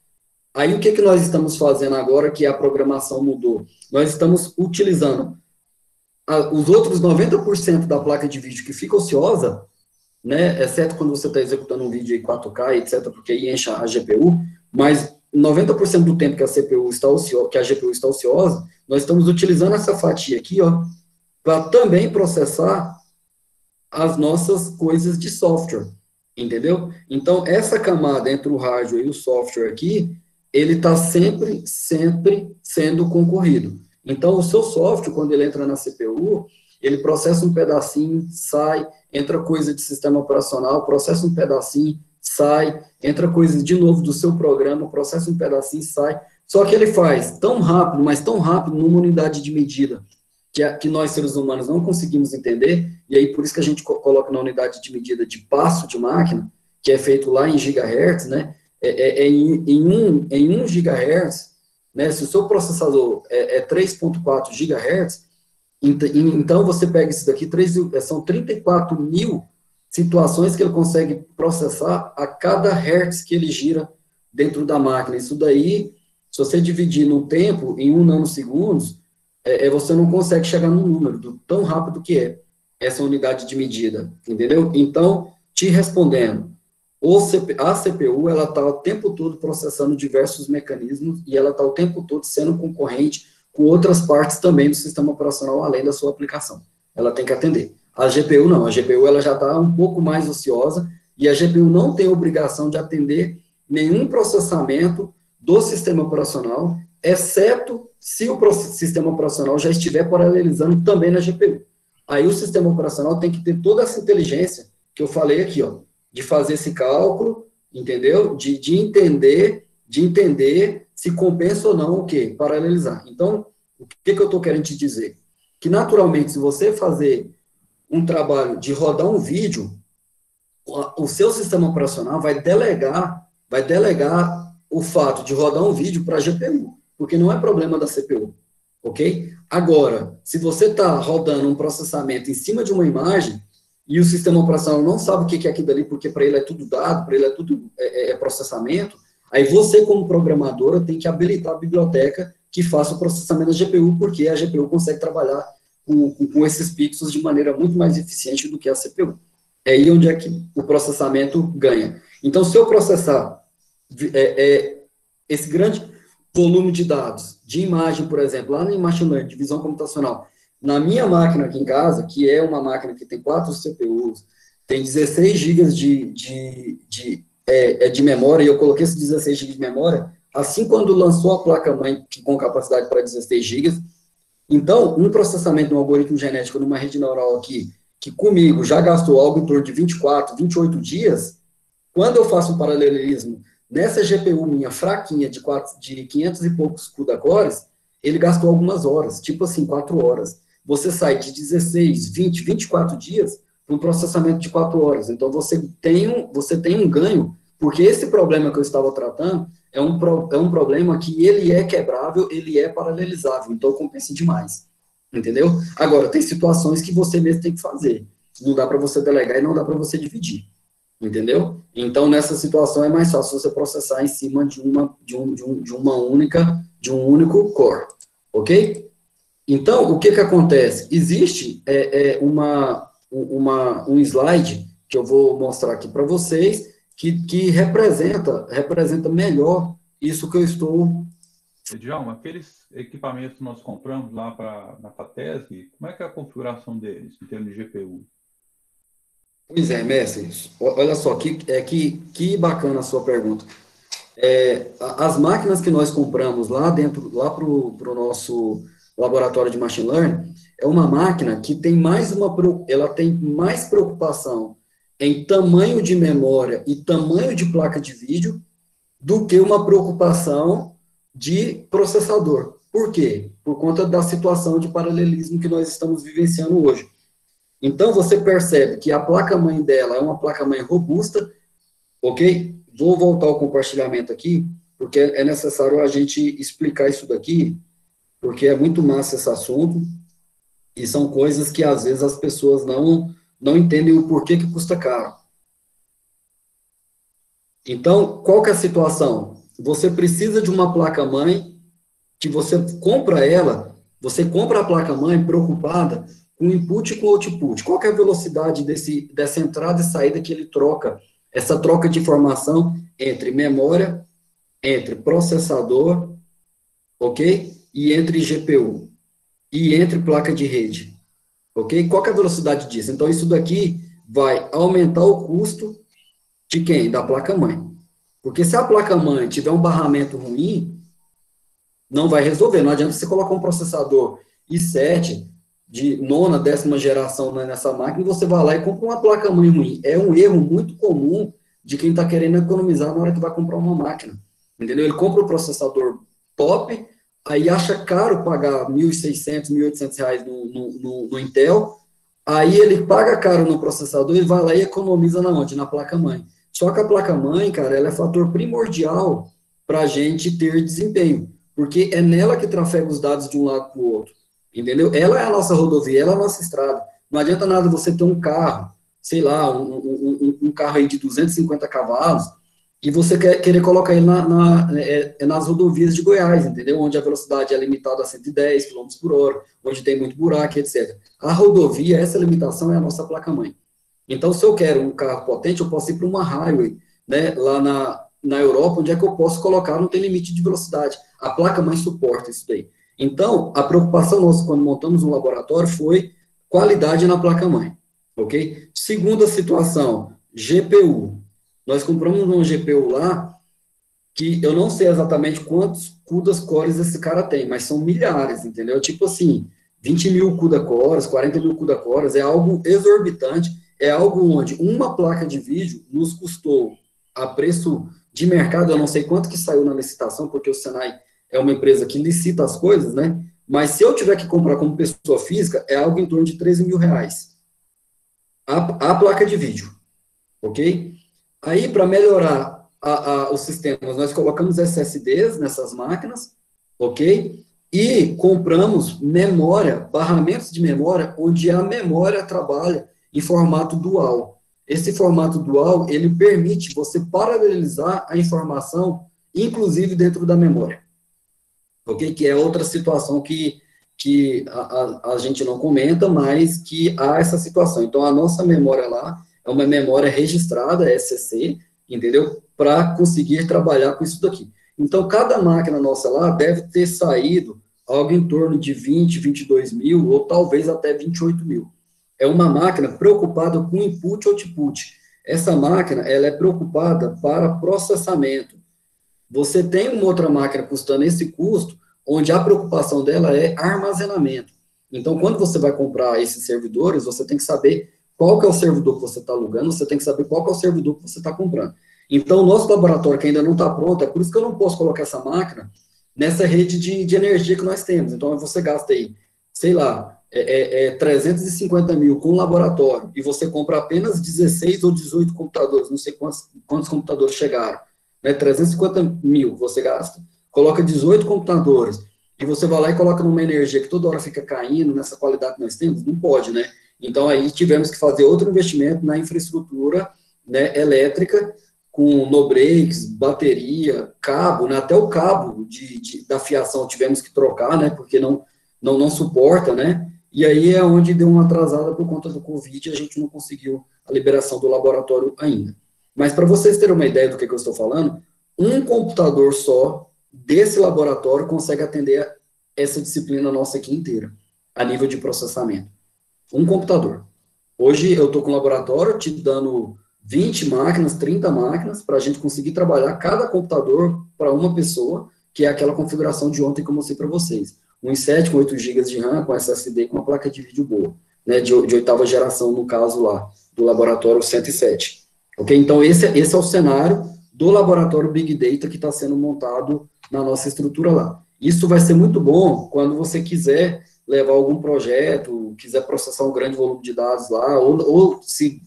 Aí o que nós estamos fazendo agora que a programação mudou? Nós estamos utilizando os outros 90% da placa de vídeo que fica ociosa, né, exceto quando você está executando um vídeo em 4K, etc., porque aí enche a GPU, mas 90% do tempo que a CPU está ociosa, que a GPU está ociosa, nós estamos utilizando essa fatia aqui, ó, para também processar as nossas coisas de software, entendeu? Então, essa camada entre o hardware e o software aqui, ele está sempre sendo concorrido. Então, o seu software, quando ele entra na CPU, ele processa um pedacinho, sai, entra coisa de sistema operacional, processa um pedacinho, sai, entra coisa de novo do seu programa, processa um pedacinho, sai. Só que ele faz tão rápido, mas tão rápido, numa unidade de medida, que nós, seres humanos, não conseguimos entender, e aí por isso que a gente coloca na unidade de medida de passo de máquina, que é feito lá em gigahertz, né? Em 1 gigahertz, né? Se o seu processador é 3.4 gigahertz, então você pega isso daqui, são 34 mil situações que ele consegue processar a cada hertz que ele gira dentro da máquina. Isso daí, se você dividir no tempo, em 1 nanosegundos, você não consegue chegar no número do tão rápido que é essa unidade de medida, entendeu? Então, te respondendo, a CPU, ela está o tempo todo processando diversos mecanismos e ela está o tempo todo sendo concorrente com outras partes também do sistema operacional, além da sua aplicação. Ela tem que atender. A GPU não, a GPU ela já está um pouco mais ociosa e a GPU não tem obrigação de atender nenhum processamento do sistema operacional, exceto se o sistema operacional já estiver paralelizando também na GPU. Aí o sistema operacional tem que ter toda essa inteligência que eu falei aqui, ó, de fazer esse cálculo, entendeu? De entender se compensa ou não o quê? Paralelizar. Então, o que eu estou querendo te dizer? Que, naturalmente, se você fazer um trabalho de rodar um vídeo, o seu sistema operacional vai delegar o fato de rodar um vídeo para a GPU, porque não é problema da CPU, ok? Agora, se você está rodando um processamento em cima de uma imagem, e o sistema operacional não sabe o que é aquilo ali, porque para ele é tudo dado, para ele é tudo processamento, aí você, como programadora, tem que habilitar a biblioteca que faça o processamento da GPU, porque a GPU consegue trabalhar com esses pixels de maneira muito mais eficiente do que a CPU. É aí onde é que o processamento ganha. Então, se eu processar esse grande volume de dados, de imagem, por exemplo, lá no Machine Learning, de visão computacional, na minha máquina aqui em casa, que é uma máquina que tem 4 CPUs, tem 16 GB de memória, e eu coloquei esses 16 GB de memória, assim quando lançou a placa-mãe com capacidade para 16 GB, então, um processamento de um algoritmo genético numa rede neural aqui, que comigo já gastou algo em torno de 24, 28 dias, quando eu faço um paralelismo nessa GPU minha fraquinha de 500 e poucos CUDA-cores, ele gastou algumas horas, tipo assim, 4 horas. Você sai de 16, 20, 24 dias para um processamento de 4 horas. Então, você tem um ganho, porque esse problema que eu estava tratando, é um problema que ele é quebrável, ele é paralelizável, então compensa demais, entendeu? Agora, tem situações que você mesmo tem que fazer, não dá para você delegar e não dá para você dividir, entendeu? Então, nessa situação é mais fácil você processar em cima de um único core, ok? Então, o que acontece? Existe um slide que eu vou mostrar aqui para vocês, que representa melhor isso que eu estou... Djalma, aqueles equipamentos que nós compramos lá na FATESG, como é que é a configuração deles, em termos de GPU? Pois é, mestre, olha só, que bacana a sua pergunta. As máquinas que nós compramos lá para o nosso laboratório de Machine Learning, é uma máquina que tem ela tem mais preocupação em tamanho de memória e tamanho de placa de vídeo do que uma preocupação de processador. Por quê? Por conta da situação de paralelismo que nós estamos vivenciando hoje. Então, você percebe que a placa-mãe dela é uma placa-mãe robusta, ok? Vou voltar ao compartilhamento aqui, porque é necessário a gente explicar isso daqui, porque é muito massa esse assunto, e são coisas que, às vezes, as pessoas não entendem o porquê que custa caro. Então, qual que é a situação? Você precisa de uma placa-mãe que você compra a placa-mãe preocupada com input e com output. Qual que é a velocidade dessa entrada e saída que ele troca? Essa troca de informação entre memória, entre processador, ok? E entre GPU. E entre placa de rede. Ok? Qual que é a velocidade disso? Então, isso daqui vai aumentar o custo de quem? Da placa-mãe. Porque se a placa-mãe tiver um barramento ruim, não vai resolver. Não adianta você colocar um processador i7 de 9ª, 10ª geração nessa máquina e você vai lá e compra uma placa-mãe ruim. É um erro muito comum de quem está querendo economizar na hora que vai comprar uma máquina. Entendeu? Ele compra o processador top, aí acha caro pagar R$ 1.600, R$ 1.800 no Intel, aí ele paga caro no processador e vai lá e economiza na onde? Na placa-mãe. Só que a placa-mãe, cara, ela é fator primordial para a gente ter desempenho, porque é nela que trafega os dados de um lado para o outro, entendeu? Ela é a nossa rodovia, ela é a nossa estrada. Não adianta nada você ter um carro, sei lá, um carro aí de 250 cavalos, e você querer colocar ele nas rodovias de Goiás, entendeu? Onde a velocidade é limitada a 110 km por hora, onde tem muito buraco, etc. A rodovia, essa limitação é a nossa placa-mãe. Então, se eu quero um carro potente, eu posso ir para uma highway, né? Lá na Europa, onde é que eu posso colocar, não tem limite de velocidade. A placa-mãe suporta isso daí. Então, a preocupação nossa quando montamos um laboratório foi qualidade na placa-mãe, ok? Segunda situação, GPU. Nós compramos um GPU lá, que eu não sei exatamente quantos CUDA cores esse cara tem, mas são milhares, entendeu? Tipo assim, 20 mil CUDA cores, 40 mil CUDA cores, é algo exorbitante, é algo onde uma placa de vídeo nos custou a preço de mercado, eu não sei quanto que saiu na licitação, porque o Senai é uma empresa que licita as coisas, né? Mas se eu tiver que comprar como pessoa física, é algo em torno de 13 mil reais. A placa de vídeo, ok? Aí, para melhorar os sistemas, nós colocamos SSDs nessas máquinas, ok? E compramos memória, barramentos de memória, onde a memória trabalha em formato dual. Esse formato dual, ele permite você paralelizar a informação, inclusive dentro da memória, ok? Que é outra situação que a gente não comenta, mas que há essa situação. Então, a nossa memória lá é uma memória registrada, SCC, entendeu? Para conseguir trabalhar com isso daqui. Então, cada máquina nossa lá deve ter saído algo em torno de 20, 22 mil, ou talvez até 28 mil. É uma máquina preocupada com input e output. Essa máquina, ela é preocupada para processamento. Você tem uma outra máquina custando esse custo, onde a preocupação dela é armazenamento. Então, quando você vai comprar esses servidores, você tem que saber qual que é o servidor que você está alugando, você tem que saber qual que é o servidor que você está comprando. Então, o nosso laboratório, que ainda não está pronto, é por isso que eu não posso colocar essa máquina nessa rede de energia que nós temos. Então, você gasta aí, sei lá, 350 mil com o laboratório, e você compra apenas 16 ou 18 computadores, não sei quantos computadores chegaram. né, 350 mil você gasta, coloca 18 computadores, e você vai lá e coloca numa energia que toda hora fica caindo, nessa qualidade que nós temos, não pode, né? Então, aí tivemos que fazer outro investimento na infraestrutura, né, elétrica, com no-breaks, bateria, cabo, né, até o cabo da fiação tivemos que trocar, né, porque não suporta, né, e aí é onde deu uma atrasada por conta do Covid, a gente não conseguiu a liberação do laboratório ainda. Mas para vocês terem uma ideia do que eu estou falando, um computador só desse laboratório consegue atender essa disciplina nossa aqui inteira, a nível de processamento. Um computador. Hoje eu estou com um laboratório te dando 20 máquinas, 30 máquinas, para a gente conseguir trabalhar cada computador para uma pessoa, que é aquela configuração de ontem que eu mostrei para vocês. Um i7 com 8 GB de RAM, com SSD, com uma placa de vídeo boa, né, de 8ª geração, no caso lá, do laboratório 107. Ok? Então, esse é o cenário do laboratório Big Data que está sendo montado na nossa estrutura lá. Isso vai ser muito bom quando você quiser levar algum projeto, quiser processar um grande volume de dados lá, ou se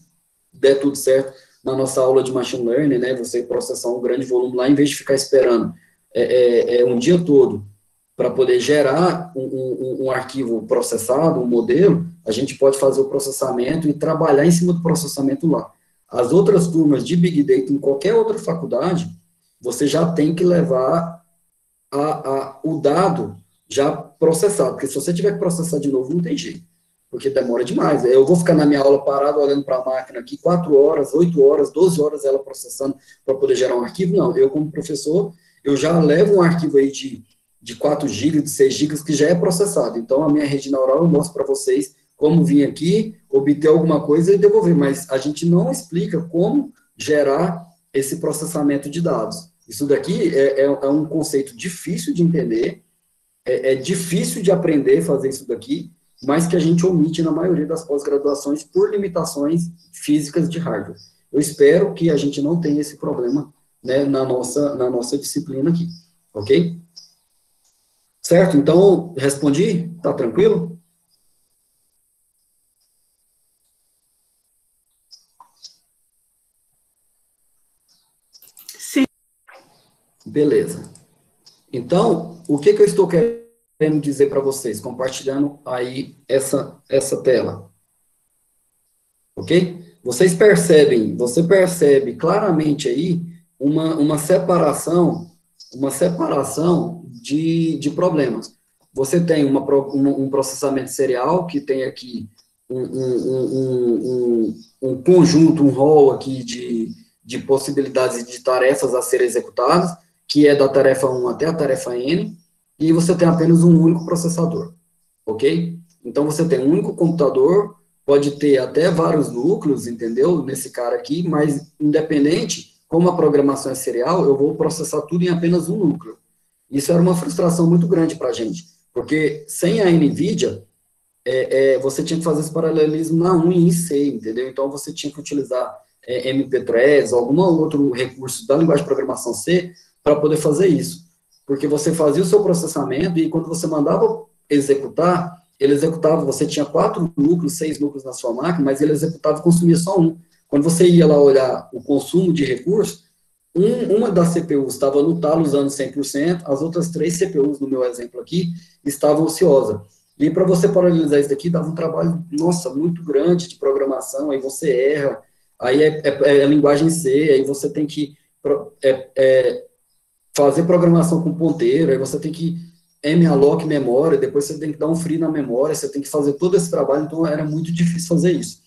der tudo certo na nossa aula de Machine Learning, né, você processar um grande volume lá, em vez de ficar esperando um dia todo para poder gerar um arquivo processado, um modelo, a gente pode fazer o processamento e trabalhar em cima do processamento lá. As outras turmas de Big Data em qualquer outra faculdade, você já tem que levar o dado já processado, porque se você tiver que processar de novo, não tem jeito, porque demora demais. Eu vou ficar na minha aula parado, olhando para a máquina aqui, 4 horas, 8 horas, 12 horas ela processando para poder gerar um arquivo. Não, eu como professor, eu já levo um arquivo aí de 4 GB, de 6 GB, que já é processado. Então, a minha rede neural, eu mostro para vocês como vir aqui, obter alguma coisa e devolver, mas a gente não explica como gerar esse processamento de dados. Isso daqui é um conceito difícil de entender, é difícil de aprender a fazer isso daqui, mas que a gente omite na maioria das pós-graduações por limitações físicas de hardware. Eu espero que a gente não tenha esse problema, né, na nossa disciplina aqui, ok? Certo? Então, respondi? Tá tranquilo? Sim. Beleza. Então, o que eu estou querendo dizer para vocês, compartilhando aí essa tela? Ok? Você percebe claramente aí uma separação de problemas. Você tem um processamento serial, que tem aqui um conjunto, um rol aqui de possibilidades de tarefas a serem executadas, que é da tarefa 1 até a tarefa N, e você tem apenas um único processador, ok? Então, você tem um único computador, pode ter até vários núcleos, entendeu? Nesse cara aqui, mas independente, como a programação é serial, eu vou processar tudo em apenas um núcleo. Isso era uma frustração muito grande para a gente, porque sem a NVIDIA, você tinha que fazer esse paralelismo na 1 e em C, entendeu? Então, você tinha que utilizar MP-Threads, algum outro recurso da linguagem de programação C, para poder fazer isso. Porque você fazia o seu processamento e quando você mandava executar, ele executava, você tinha 4 núcleos, 6 núcleos na sua máquina, mas ele executava e consumia só um. Quando você ia lá olhar o consumo de recursos, uma das CPUs estava no talo usando 100%, as outras 3 CPUs, no meu exemplo aqui, estavam ociosas. E para você paralelizar isso daqui, dava um trabalho, nossa, muito grande de programação, aí você erra, aí é linguagem C, aí você tem que fazer programação com ponteiro, aí você tem que malloc memória, depois você tem que dar um free na memória, você tem que fazer todo esse trabalho, então era muito difícil fazer isso.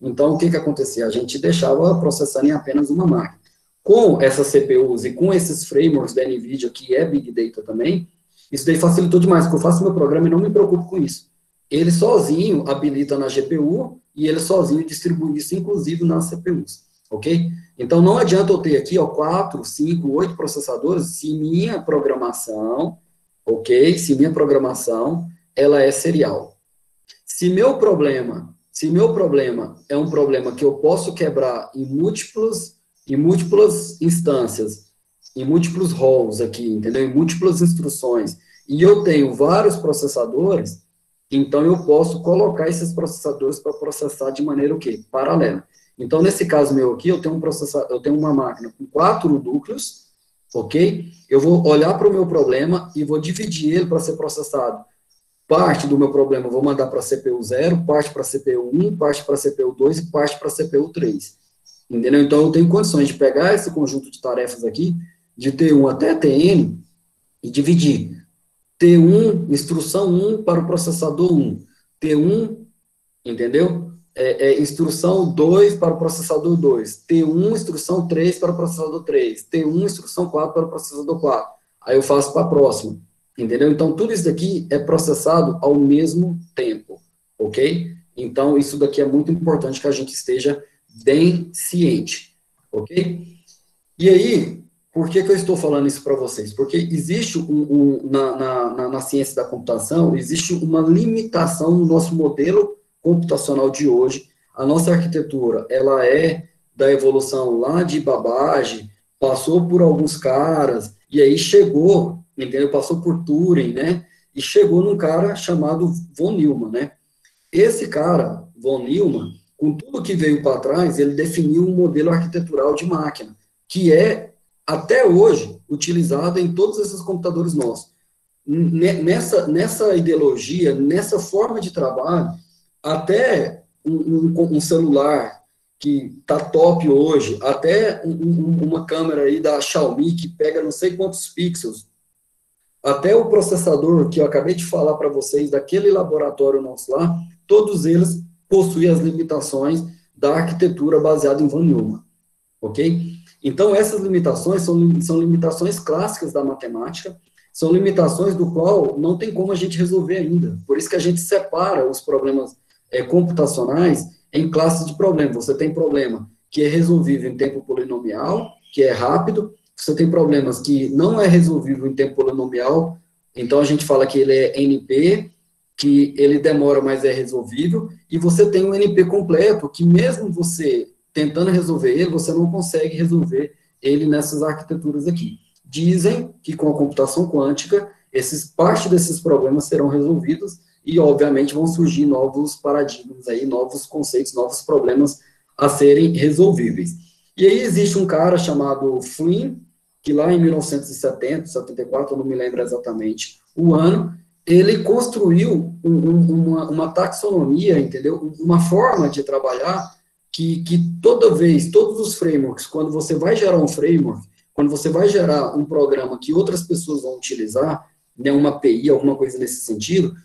Então, o que acontecia? A gente deixava processando em apenas uma máquina. Com essas CPUs e com esses frameworks da NVIDIA, que é Big Data também, isso daí facilitou demais, porque eu faço meu programa e não me preocupo com isso. Ele sozinho habilita na GPU e ele sozinho distribui isso, inclusive, nas CPUs, ok? Então, não adianta eu ter aqui, ó, 4, 5, 8 processadores, se minha programação, ok? Se minha programação, ela é serial. Se meu problema é um problema que eu posso quebrar em múltiplas instâncias, em múltiplos roles aqui, entendeu? Em múltiplas instruções, e eu tenho vários processadores, então eu posso colocar esses processadores para processar de maneira o quê? Paralela. Então, nesse caso meu aqui, eu tenho uma máquina com 4 núcleos, ok? Eu vou olhar para o meu problema e vou dividir ele para ser processado. Parte do meu problema eu vou mandar para a CPU 0, parte para a CPU 1, parte para a CPU 2 e parte para a CPU 3. Entendeu? Então, eu tenho condições de pegar esse conjunto de tarefas aqui, de T1 até Tn, e dividir. T1, instrução 1 para o processador 1. T1, entendeu? Instrução 2 para o processador 2. T1, instrução 3 para o processador 3. T1, instrução 4 para o processador 4. Aí eu faço para a próxima. Entendeu? Então, tudo isso daqui é processado ao mesmo tempo. Ok? Então, isso daqui é muito importante que a gente esteja bem ciente. Ok? E aí, por que eu estou falando isso para vocês? Porque existe na ciência da computação, existe uma limitação no nosso modelo computacional de hoje. A nossa arquitetura, ela é da evolução lá de Babbage, passou por alguns caras, e aí chegou, entendeu? Passou por Turing, né? E chegou num cara chamado von Neumann, né? Esse cara, von Neumann, com tudo que veio para trás, ele definiu um modelo arquitetural de máquina, que é, até hoje, utilizado em todos esses computadores nossos. Nessa ideologia, nessa forma de trabalho, até um celular que está top hoje, até uma câmera aí da Xiaomi que pega não sei quantos pixels, até o processador que eu acabei de falar para vocês, daquele laboratório nosso lá, todos eles possuem as limitações da arquitetura baseada em von Neumann, ok? Então, essas limitações são limitações clássicas da matemática, são limitações do qual não tem como a gente resolver ainda. Por isso que a gente separa os problemas computacionais em classes de problemas. Você tem problema que é resolvível em tempo polinomial, que é rápido. Você tem problemas que não é resolvível em tempo polinomial, então a gente fala que ele é NP, que ele demora, mas é resolvível. E você tem o NP completo, que mesmo você tentando resolver ele, você não consegue resolver ele nessas arquiteturas aqui. Dizem que com a computação quântica, parte desses problemas serão resolvidos e, obviamente, vão surgir novos paradigmas aí, novos conceitos, novos problemas a serem resolvíveis. E aí existe um cara chamado Flynn, que lá em 1970, 74, eu não me lembro exatamente o ano, ele construiu uma taxonomia, entendeu? Uma forma de trabalhar que todos os frameworks, quando você vai gerar um framework, quando você vai gerar um programa que outras pessoas vão utilizar, né, uma API, alguma coisa nesse sentido,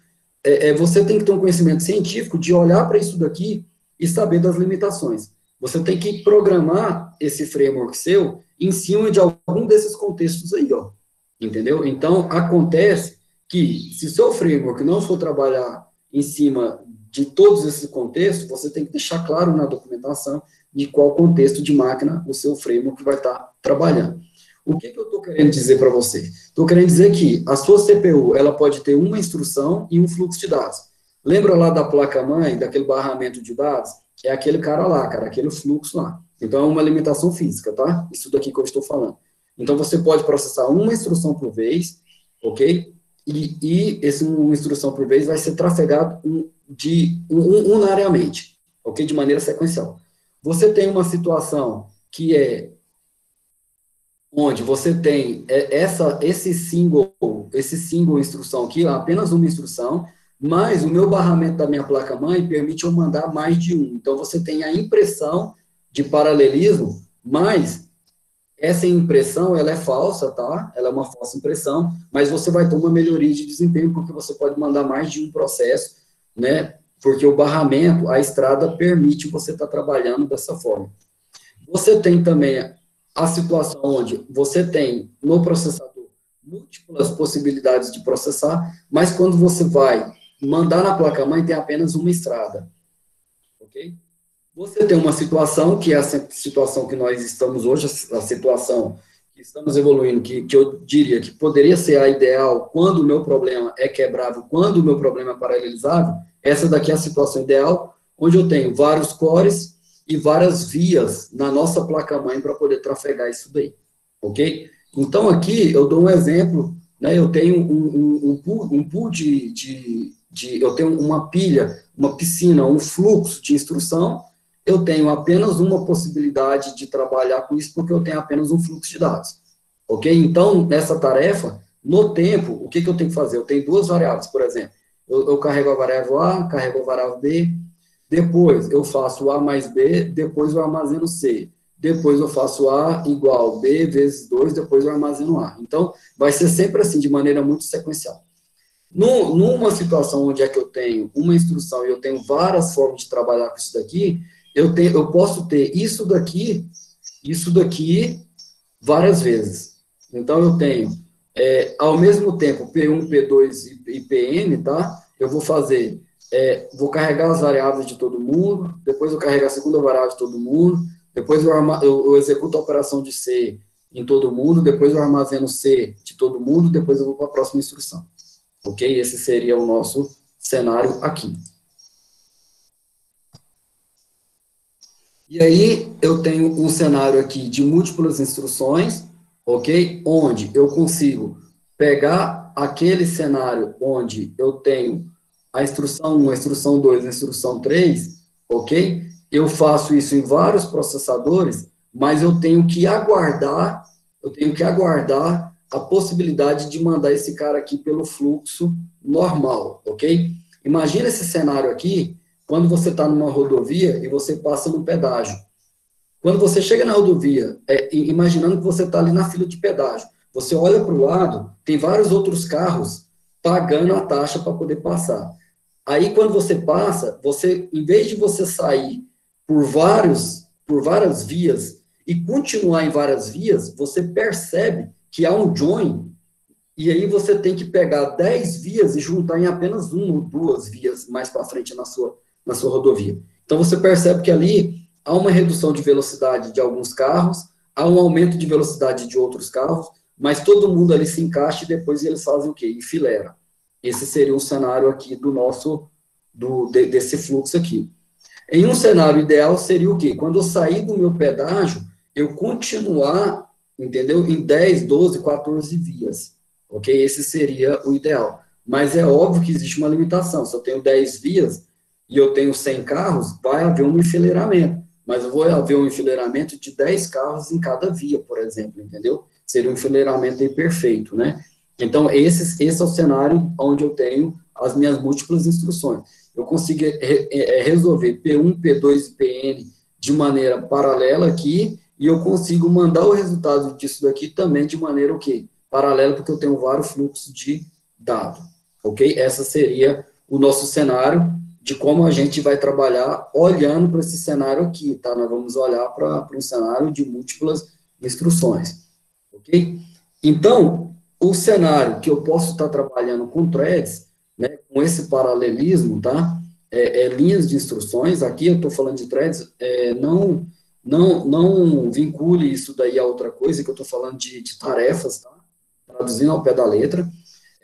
você tem que ter um conhecimento científico de olhar para isso daqui e saber das limitações. Você tem que programar esse framework seu em cima de algum desses contextos aí, ó. Entendeu? Então, acontece que, se seu framework não for trabalhar em cima de todos esses contextos, você tem que deixar claro na documentação de qual contexto de máquina o seu framework vai estar trabalhando. O que eu estou querendo dizer para você? Estou querendo dizer que a sua CPU, ela pode ter uma instrução e um fluxo de dados. Lembra lá da placa-mãe, daquele barramento de dados? É aquele cara lá, cara, aquele fluxo lá. Então, é uma limitação física, tá? Isso daqui que eu estou falando. Então, você pode processar uma instrução por vez, ok? E uma instrução por vez vai ser trafegado unariamente, ok? De maneira sequencial. Você tem uma situação que é onde você tem esse single instrução aqui, apenas uma instrução, mas o meu barramento da minha placa-mãe permite eu mandar mais de um. Então, você tem a impressão de paralelismo, mas essa impressão, ela é falsa, tá? Ela é uma falsa impressão, mas você vai ter uma melhoria de desempenho, porque você pode mandar mais de um processo, né? Porque o barramento, a estrada, permite você estar trabalhando dessa forma. Você tem também a situação onde você tem no processador múltiplas possibilidades de processar, mas quando você vai mandar na placa-mãe, tem apenas uma estrada. Ok? Você tem uma situação, que é a situação que nós estamos hoje, a situação que estamos evoluindo, que eu diria que poderia ser a ideal quando o meu problema é quebrável, quando o meu problema é paralelizável. Essa daqui é a situação ideal, onde eu tenho vários cores e várias vias na nossa placa-mãe para poder trafegar isso daí, ok? Então, aqui, eu dou um exemplo, né, eu tenho um pool eu tenho uma pilha, uma piscina, um fluxo de instrução, eu tenho apenas uma possibilidade de trabalhar com isso, porque eu tenho apenas um fluxo de dados, ok? Então, nessa tarefa, no tempo, o que eu tenho que fazer? Eu tenho duas variáveis, por exemplo, eu carrego a variável A, carrego a variável B, depois eu faço A mais B, depois eu armazeno C, depois eu faço A igual B vezes 2, depois eu armazeno A. Então, vai ser sempre assim, de maneira muito sequencial. Numa situação onde é que eu tenho uma instrução e eu tenho várias formas de trabalhar com isso daqui, eu posso ter isso daqui várias vezes. Então, eu tenho, ao mesmo tempo, P1, P2 e PN, tá? Eu vou fazer, vou carregar as variáveis de todo mundo, depois eu carrego a segunda variável de todo mundo, depois eu executo a operação de C em todo mundo, depois eu armazeno C de todo mundo, depois eu vou para a próxima instrução. Ok? Esse seria o nosso cenário aqui. E aí, eu tenho um cenário aqui de múltiplas instruções, ok? Onde eu consigo pegar aquele cenário onde eu tenho a instrução 1, a instrução 2, a instrução 3, ok? Eu faço isso em vários processadores, mas eu tenho que aguardar a possibilidade de mandar esse cara aqui pelo fluxo normal, ok? Imagina esse cenário aqui, quando você está numa rodovia e você passa no pedágio. Quando você chega na rodovia, imaginando que você está ali na fila de pedágio, você olha para o lado, tem vários outros carros pagando a taxa para poder passar. Aí, quando você passa, em vez de você sair por várias vias e continuar em várias vias, você percebe que há um join, e aí você tem que pegar 10 vias e juntar em apenas uma ou duas vias mais para frente na sua rodovia. Então, você percebe que ali há uma redução de velocidade de alguns carros, há um aumento de velocidade de outros carros, mas todo mundo ali se encaixa e depois eles fazem o quê? Enfileira. Esse seria um cenário aqui desse fluxo aqui. Em um cenário ideal seria o quê? Quando eu sair do meu pedágio, eu continuar, entendeu? Em 10, 12, 14 vias. Ok? Esse seria o ideal. Mas é óbvio que existe uma limitação. Se eu tenho 10 vias e eu tenho 100 carros, vai haver um enfileiramento. Mas eu vou haver um enfileiramento de 10 carros em cada via, por exemplo, entendeu? Seria um enfileiramento perfeito, né? Então, esse é o cenário onde eu tenho as minhas múltiplas instruções. Eu consigo resolver P1, P2 e PN de maneira paralela aqui, e eu consigo mandar o resultado disso daqui também de maneira o quê? Paralela, porque eu tenho vários fluxos de dados, ok? Essa seria o nosso cenário de como a gente vai trabalhar olhando para esse cenário aqui, tá? Nós vamos olhar para um cenário de múltiplas instruções, ok? Então, o cenário que eu posso estar trabalhando com threads, né, com esse paralelismo, tá? Linhas de instruções, aqui eu estou falando de threads, não vincule isso daí a outra coisa, que eu estou falando de tarefas, tá? Traduzindo ao pé da letra.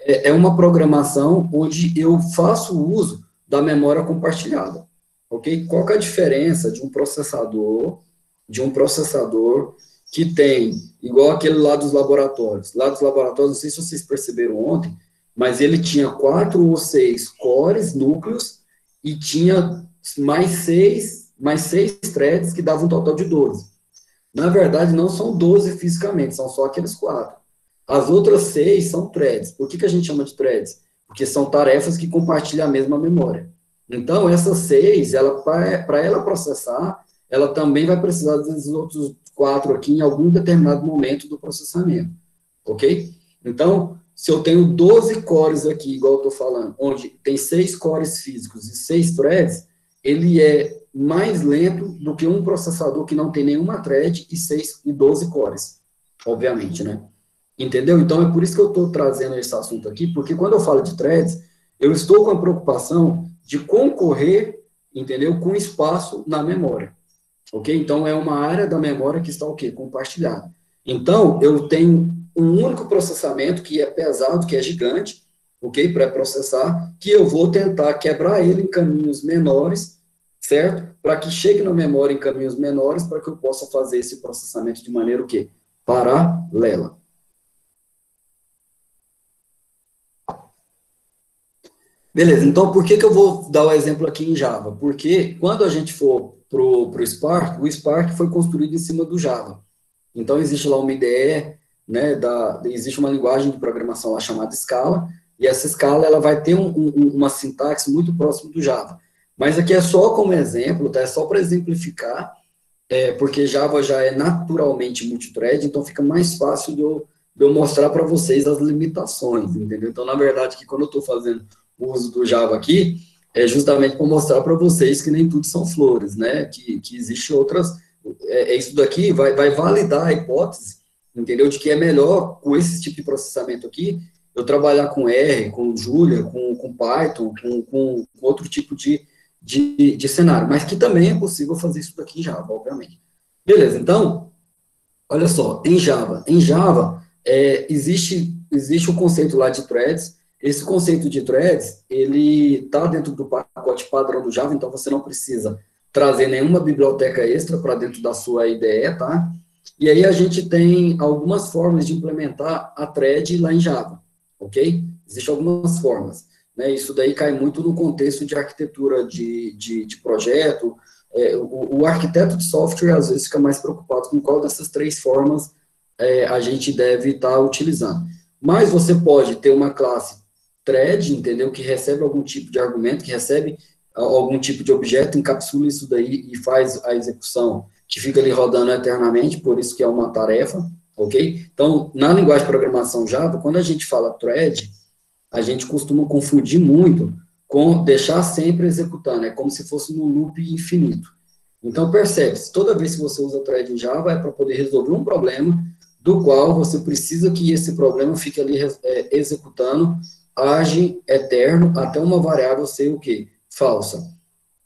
É uma programação onde eu faço uso da memória compartilhada, ok? Qual que é a diferença de um processador que tem, igual aquele lá dos laboratórios. Lá dos laboratórios, não sei se vocês perceberam ontem, mas ele tinha 4 ou 6 cores, núcleos, e tinha mais 6 threads, que davam um total de 12. Na verdade, não são 12 fisicamente, são só aqueles 4. As outras 6 são threads. Por que a gente chama de threads? Porque são tarefas que compartilham a mesma memória. Então, essas 6, para ela processar, ela também vai precisar desses outros 4 aqui em algum determinado momento do processamento, ok? Então, se eu tenho 12 cores aqui, igual eu estou falando, onde tem 6 cores físicos e 6 threads, ele é mais lento do que um processador que não tem nenhuma thread e 12 cores, obviamente, né? Entendeu? Então, é por isso que eu estou trazendo esse assunto aqui, porque quando eu falo de threads, eu estou com a preocupação de concorrer, entendeu, com espaço na memória. Ok? Então, é uma área da memória que está o quê? Compartilhada. Então, eu tenho um único processamento que é pesado, que é gigante, ok? Para processar, que eu vou tentar quebrar ele em caminhos menores, certo? Para que chegue na memória em caminhos menores, para que eu possa fazer esse processamento de maneira o quê? Paralela. Beleza, então por que eu vou dar o exemplo aqui em Java? Porque quando a gente for para o Spark, o Spark foi construído em cima do Java. Então existe lá uma IDE, né, existe uma linguagem de programação lá chamada Scala, e essa Scala ela vai ter uma sintaxe muito próxima do Java. Mas aqui é só como exemplo, tá? É só para exemplificar, porque Java já é naturalmente multithread, então fica mais fácil de eu mostrar para vocês as limitações, entendeu? Então, na verdade, que quando eu estou fazendo o uso do Java aqui, é justamente para mostrar para vocês que nem tudo são flores, né? Que existe outras... isso daqui vai validar a hipótese, entendeu? De que é melhor, com esse tipo de processamento aqui, eu trabalhar com R, com Julia, com Python, com outro tipo de cenário, mas que também é possível fazer isso daqui em Java, obviamente. Beleza, então, olha só, em Java existe o conceito lá de threads. Esse conceito de threads, ele está dentro do pacote padrão do Java, então você não precisa trazer nenhuma biblioteca extra para dentro da sua IDE, tá? E aí a gente tem algumas formas de implementar a thread lá em Java, ok? Existem algumas formas, né? Isso daí cai muito no contexto de arquitetura de projeto. O arquiteto de software, às vezes, fica mais preocupado com qual dessas três formas a gente deve estar utilizando. Mas você pode ter uma classe thread, entendeu? Que recebe algum tipo de argumento, que recebe algum tipo de objeto, encapsula isso daí e faz a execução, que fica ali rodando eternamente, por isso que é uma tarefa, ok? Então, na linguagem de programação Java, quando a gente fala thread, a gente costuma confundir muito com deixar sempre executando, é como se fosse um loop infinito. Então, percebe-se, toda vez que você usa thread em Java, é para poder resolver um problema, do qual você precisa que esse problema fique ali executando, age eterno, até uma variável ser o quê? Falsa.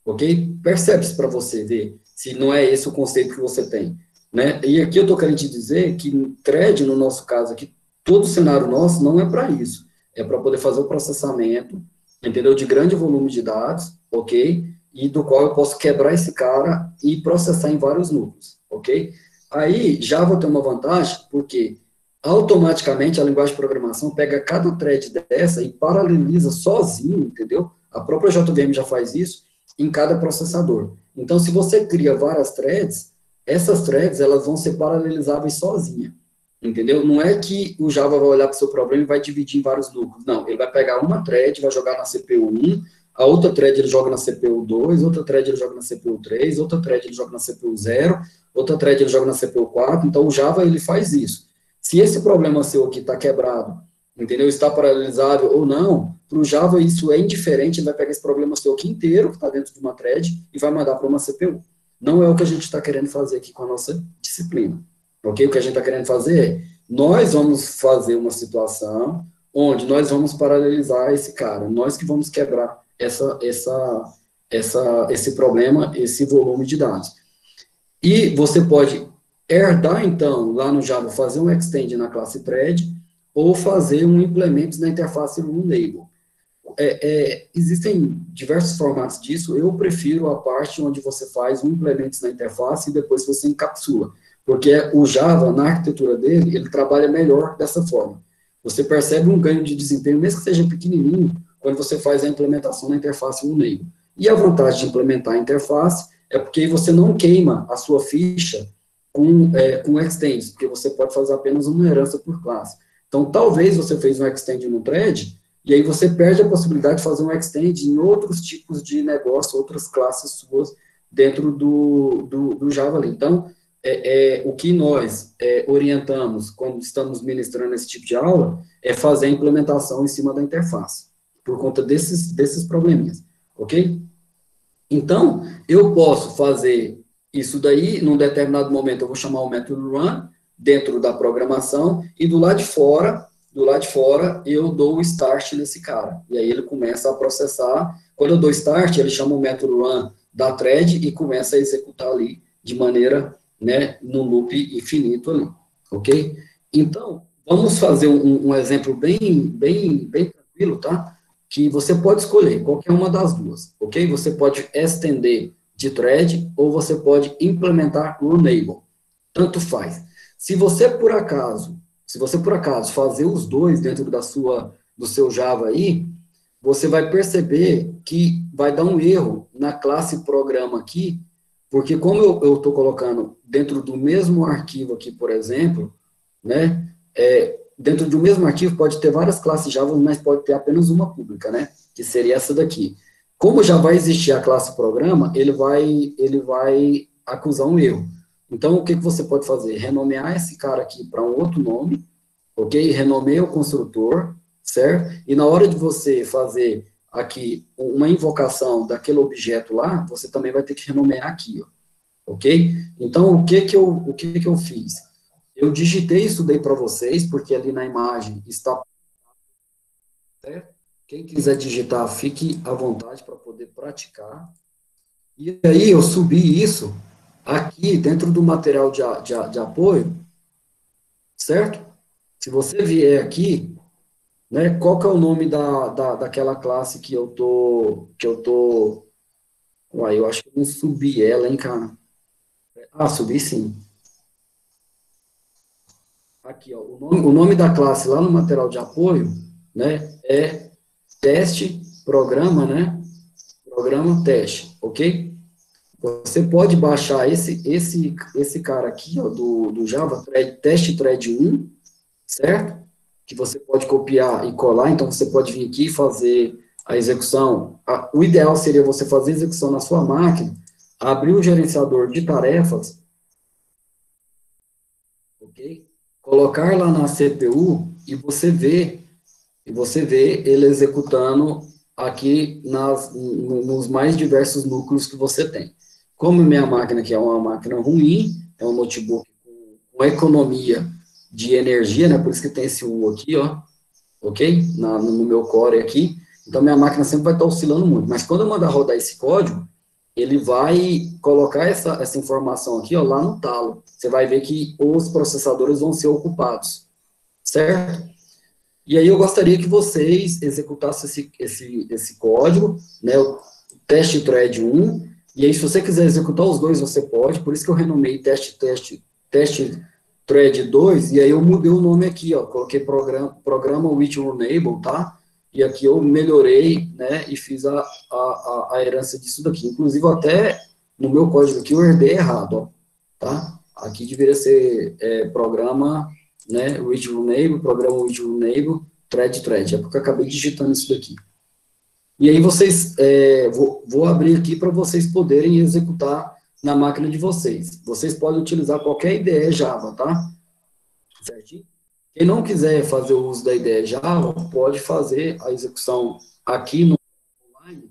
Ok? Percebe-se para você ver se não é esse o conceito que você tem, né? E aqui eu estou querendo te dizer que thread, no nosso caso aqui, todo o cenário nosso não é para isso. É para poder fazer o processamento, entendeu? De grande volume de dados, ok? E do qual eu posso quebrar esse cara e processar em vários núcleos, ok? Aí, Java tem uma vantagem, porque automaticamente a linguagem de programação pega cada thread dessa e paraleliza sozinho, entendeu? A própria JVM já faz isso em cada processador. Então, se você cria várias threads, essas threads elas vão ser paralelizáveis sozinha, entendeu? Não é que o Java vai olhar para o seu problema e vai dividir em vários núcleos. Não, ele vai pegar uma thread, vai jogar na CPU 1, a outra thread ele joga na CPU 2, outra thread ele joga na CPU 3, outra thread ele joga na CPU 0, outra thread ele joga na CPU 4, então o Java ele faz isso. Se esse problema seu aqui está quebrado, entendeu? Está paralisado ou não, para o Java isso é indiferente, ele vai pegar esse problema seu aqui inteiro, que está dentro de uma thread, e vai mandar para uma CPU. Não é o que a gente está querendo fazer aqui com a nossa disciplina. Ok? O que a gente está querendo fazer é, nós vamos fazer uma situação onde nós vamos paralelizar esse cara, nós que vamos quebrar esse problema, esse volume de dados. E você pode herdar, então, lá no Java, fazer um extend na classe thread, ou fazer um implemento na interface runLabel. Existem diversos formatos disso, eu prefiro a parte onde você faz um implemento na interface e depois você encapsula, porque o Java, na arquitetura dele, ele trabalha melhor dessa forma. Você percebe um ganho de desempenho, mesmo que seja pequenininho, quando você faz a implementação na interface runLabel. E a vantagem de implementar a interface é porque você não queima a sua ficha com extends, porque você pode fazer apenas uma herança por classe. Então, talvez você fez um extend no thread, e aí você perde a possibilidade de fazer um extend em outros tipos de negócio, outras classes suas dentro do Java ali. Então, o que nós orientamos quando estamos ministrando esse tipo de aula é fazer a implementação em cima da interface, por conta desses probleminhas, ok? Então, eu posso fazer isso daí, num determinado momento eu vou chamar o método run, dentro da programação, e do lado de fora eu dou o start nesse cara, e aí ele começa a processar. Quando eu dou start, ele chama o método run da thread e começa a executar ali, de maneira, né, no loop infinito ali, ok? Então, vamos fazer um exemplo bem tranquilo, tá? Que você pode escolher qualquer uma das duas, ok? Você pode estender de thread ou você pode implementar runLabel, tanto faz. Se você por acaso fazer os dois dentro do seu Java aí, você vai perceber que vai dar um erro na classe programa aqui, porque como eu estou colocando dentro do mesmo arquivo aqui, por exemplo, né, dentro do mesmo arquivo pode ter várias classes Java, mas pode ter apenas uma pública, né, que seria essa daqui. Como já vai existir a classe programa, ele vai acusar um erro. Então, o que você pode fazer? Renomear esse cara aqui para um outro nome, ok? Renomeia o construtor, certo? E na hora de você fazer aqui uma invocação daquele objeto lá, você também vai ter que renomear aqui, ó, ok? Então, o que que eu fiz? Eu digitei isso daí para vocês, porque ali na imagem está certo? Quem quiser digitar, fique à vontade para poder praticar. E aí eu subi isso aqui dentro do material de apoio, certo? Se você vier aqui, né, qual que é o nome daquela classe que eu tô, uai, eu acho que eu não subi ela, hein, cara? Ah, subi sim. Aqui, ó, o nome da classe lá no material de apoio, né, é teste, programa, né, programa teste, ok? Você pode baixar esse cara aqui, ó, do Java, teste thread 1, certo? Que você pode copiar e colar, então você pode vir aqui e fazer a execução. O ideal seria você fazer a execução na sua máquina, abrir o gerenciador de tarefas, ok? Colocar lá na CPU e você vê ele executando aqui nos mais diversos núcleos que você tem. Como minha máquina aqui é uma máquina ruim, é um notebook com economia de energia, né, por isso que tem esse U aqui, ó, ok? No meu core aqui, então minha máquina sempre vai estar oscilando muito, mas quando eu mandar rodar esse código, ele vai colocar essa informação aqui, ó, lá no talo. Você vai ver que os processadores vão ser ocupados, certo? E aí eu gostaria que vocês executassem esse código, né, o teste thread 1, e aí se você quiser executar os dois, você pode, por isso que eu renomei teste thread 2, e aí eu mudei o nome aqui, ó, coloquei programa with enable, tá? E aqui eu melhorei, né, e fiz a herança disso daqui. Inclusive, até no meu código aqui eu herdei errado, ó, tá? Aqui deveria ser programa, né, with enable, programa with enable, thread, é porque eu acabei digitando isso daqui. E aí vocês, vou abrir aqui para vocês poderem executar na máquina de vocês. Vocês podem utilizar qualquer IDE Java, tá? Certinho? Quem não quiser fazer o uso da IDE Java, pode fazer a execução aqui no online,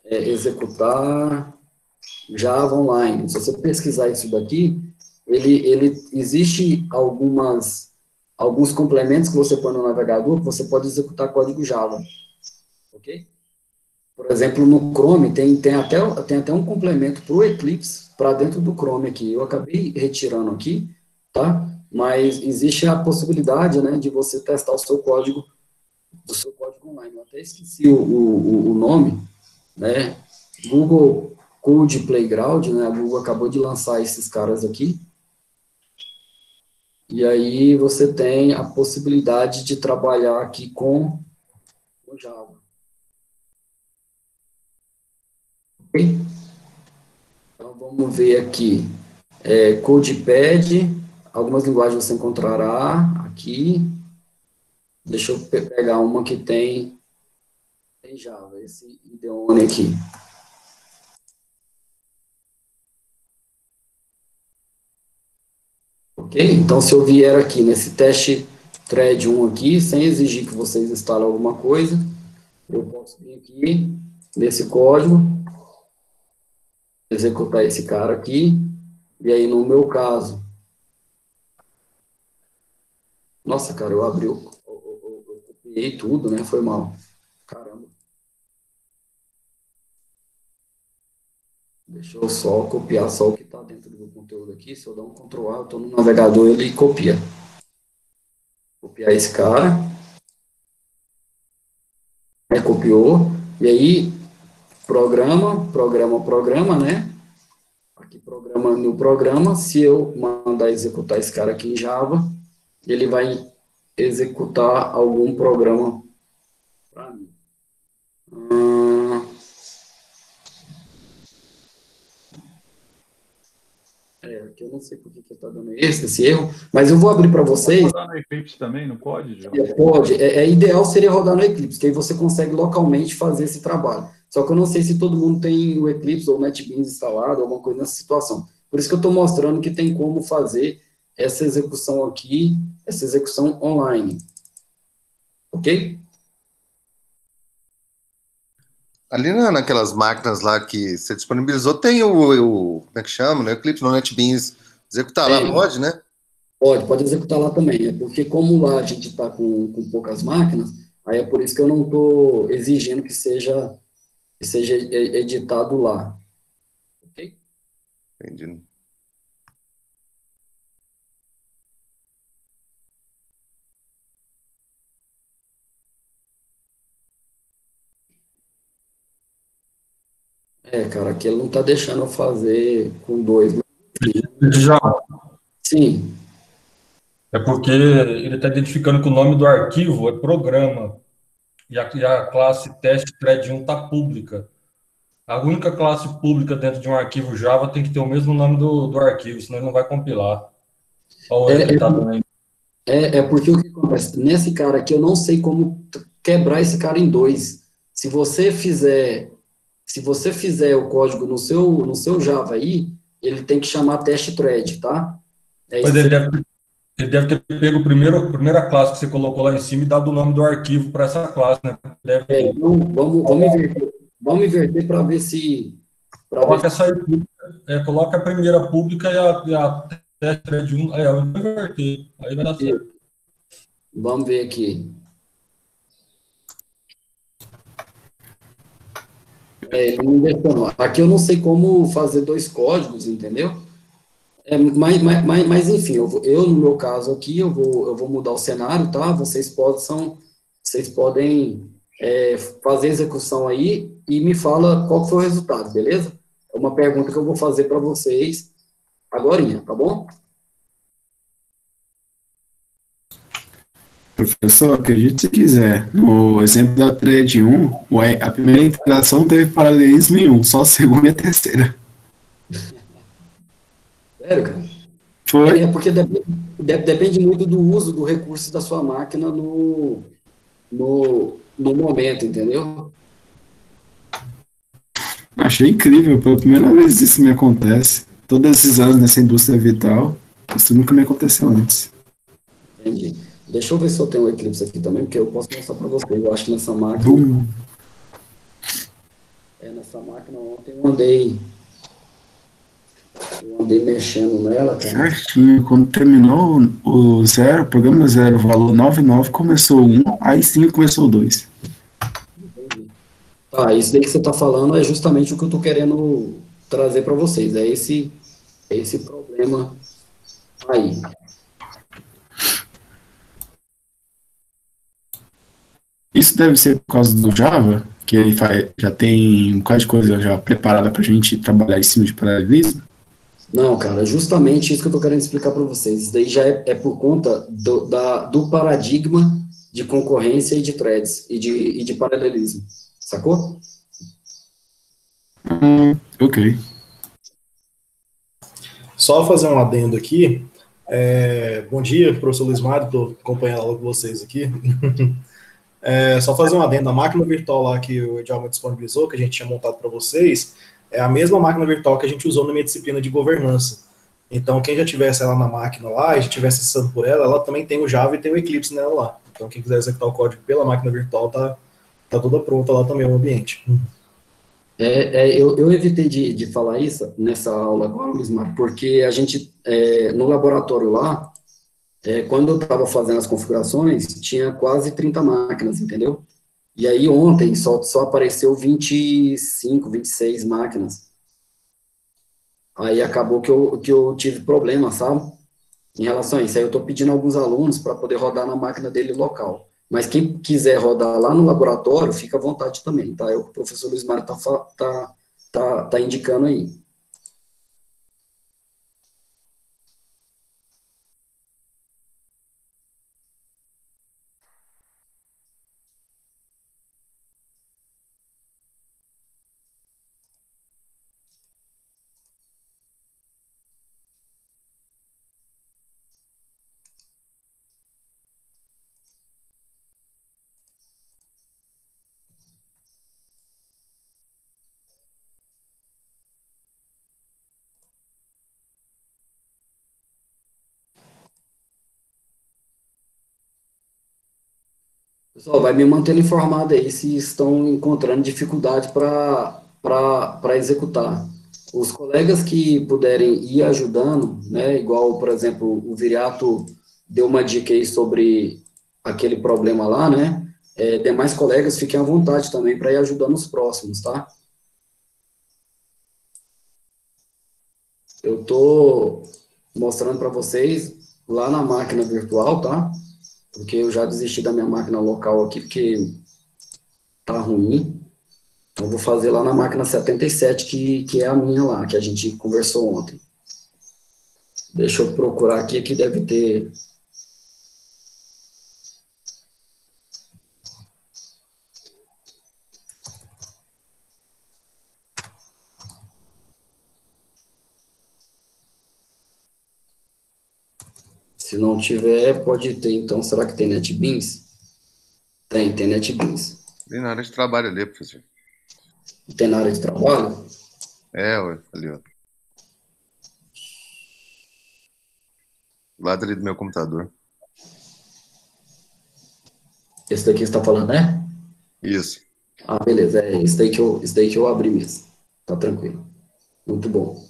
executar Java online. Se você pesquisar isso daqui, existe alguns complementos que você põe no navegador que você pode executar código Java, ok? Por exemplo, no Chrome tem até um complemento para o Eclipse para dentro do Chrome aqui. Eu acabei retirando aqui, tá? Mas existe a possibilidade, né, de você testar o seu código online. Eu até esqueci o nome, né? Google Code Playground, né? A Google acabou de lançar esses caras aqui. E aí você tem a possibilidade de trabalhar aqui com o Java. Ok? Então, vamos ver aqui. CodePad, algumas linguagens você encontrará aqui. Deixa eu pegar uma que tem Java, esse Ideone aqui. Ok? Então, se eu vier aqui nesse teste thread 1 aqui, sem exigir que vocês instalem alguma coisa, eu posso vir aqui nesse código, executar esse cara aqui, e aí no meu caso, nossa, cara, eu abri, eu copiei tudo, né, foi mal, caramba. Deixa eu só copiar só o que está dentro do conteúdo aqui, se eu der um Ctrl A, eu estou no navegador, ele copia. Copiar esse cara, copiou, e aí, programa, né, aqui programa no programa, se eu mandar executar esse cara aqui em Java, ele vai executar algum programa Para mim. Hum, que eu não sei por que está dando esse erro, mas eu vou abrir para vocês. Pode rodar no Eclipse também, não pode, João? Pode, ideal seria rodar no Eclipse, que aí você consegue localmente fazer esse trabalho. Só que eu não sei se todo mundo tem o Eclipse ou o NetBeans instalado, alguma coisa nessa situação. Por isso que eu estou mostrando que tem como fazer essa execução aqui, essa execução online. Ok? Ali naquelas máquinas lá que você disponibilizou, tem como é que chama, né? O Eclipse no NetBeans. Executar lá, pode, né? Pode executar lá também. É porque como lá a gente está com poucas máquinas, aí é por isso que eu não estou exigindo que seja editado lá. Ok? Entendi. Cara, aqui ele não está deixando eu fazer com dois. Já. Sim. É porque ele está identificando que o nome do arquivo é programa. E a classe teste thread 1 está pública. A única classe pública dentro de um arquivo Java tem que ter o mesmo nome do arquivo, senão ele não vai compilar. Olha ele tá dando. Porque o que acontece? Nesse cara aqui, eu não sei como quebrar esse cara em dois. Se você fizer o código no seu Java aí, ele tem que chamar test thread, tá? Mas ele deve ter pego a primeira classe que você colocou lá em cima e dado o nome do arquivo para essa classe, né? Então, vamos inverter para ver se... Coloca a primeira pública e a test thread 1, eu vou inverter, aí vai dar certo. Vamos ver aqui. Não invertou. Aqui eu não sei como fazer dois códigos, entendeu? Mas enfim, eu, no meu caso aqui, eu vou mudar o cenário, tá? Vocês podem fazer a execução aí e me fala qual que foi o resultado, beleza? É uma pergunta que eu vou fazer para vocês agorinha, tá bom? Professor, acredite se quiser. No exemplo da thread 1, a primeira interação teve paralelismo em 1, só a segunda e a terceira. Sério, cara? Foi. Porque depende muito do uso do recurso da sua máquina no momento, entendeu? Achei incrível, pela primeira vez isso me acontece. Todos esses anos nessa indústria vital, isso nunca me aconteceu antes. Entendi. Deixa eu ver se eu tenho um Eclipse aqui também, porque eu posso mostrar para vocês. Eu acho que nessa máquina... Nessa máquina ontem eu andei mexendo nela, cara. Certinho. Quando terminou o zero, programa zero, valor 99, começou o 1, aí sim começou o 2. Entendi. Isso daí que você está falando é justamente o que eu estou querendo trazer para vocês. É esse problema aí. Isso deve ser por causa do Java, que ele já tem um bocado de coisa já preparada para a gente trabalhar em cima de paralelismo? Não, cara, justamente isso que eu estou querendo explicar para vocês. Isso daí já é por conta do paradigma de concorrência e de threads e de paralelismo. Sacou? Ok. Só fazer um adendo aqui. Bom dia, professor Luiz Mário, estou acompanhando a aula com vocês aqui. Só fazer um adendo, a máquina virtual lá que o Djalma disponibilizou, que a gente tinha montado para vocês, é a mesma máquina virtual que a gente usou na minha disciplina de governança. Então, quem já tivesse ela na máquina lá e já estivesse acessando por ela também tem o Java e tem o Eclipse nela lá. Então, quem quiser executar o código pela máquina virtual, tá toda pronta lá também o ambiente. Eu evitei de falar isso nessa aula agora, Luiz Mário, porque a gente, no laboratório lá, quando eu estava fazendo as configurações, tinha quase 30 máquinas, entendeu? E aí ontem só apareceu 25, 26 máquinas. Aí acabou que eu tive problema, sabe? Em relação a isso. Aí eu estou pedindo a alguns alunos para poder rodar na máquina dele local. Mas quem quiser rodar lá no laboratório, fica à vontade também, tá? É o que o professor Luiz Mário tá indicando aí. Pessoal, vai me mantendo informado aí se estão encontrando dificuldade para executar. Os colegas que puderem ir ajudando, né, igual, por exemplo, o Viriato deu uma dica aí sobre aquele problema lá, né, demais colegas fiquem à vontade também para ir ajudando os próximos, tá? Eu tô mostrando para vocês lá na máquina virtual, tá? Porque eu já desisti da minha máquina local aqui, porque tá ruim. Então, eu vou fazer lá na máquina 77, que é a minha lá, que a gente conversou ontem. Deixa eu procurar aqui, que deve ter. Se não tiver, pode ter. Então, será que tem NetBeans? Tem NetBeans. Tem na área de trabalho ali, professor. Tem na área de trabalho? Ué, ali, ó. Lado ali do meu computador. Esse daqui você está falando, né? Isso. Ah, beleza. É esse daí que eu abri mesmo. Tá tranquilo. Muito bom.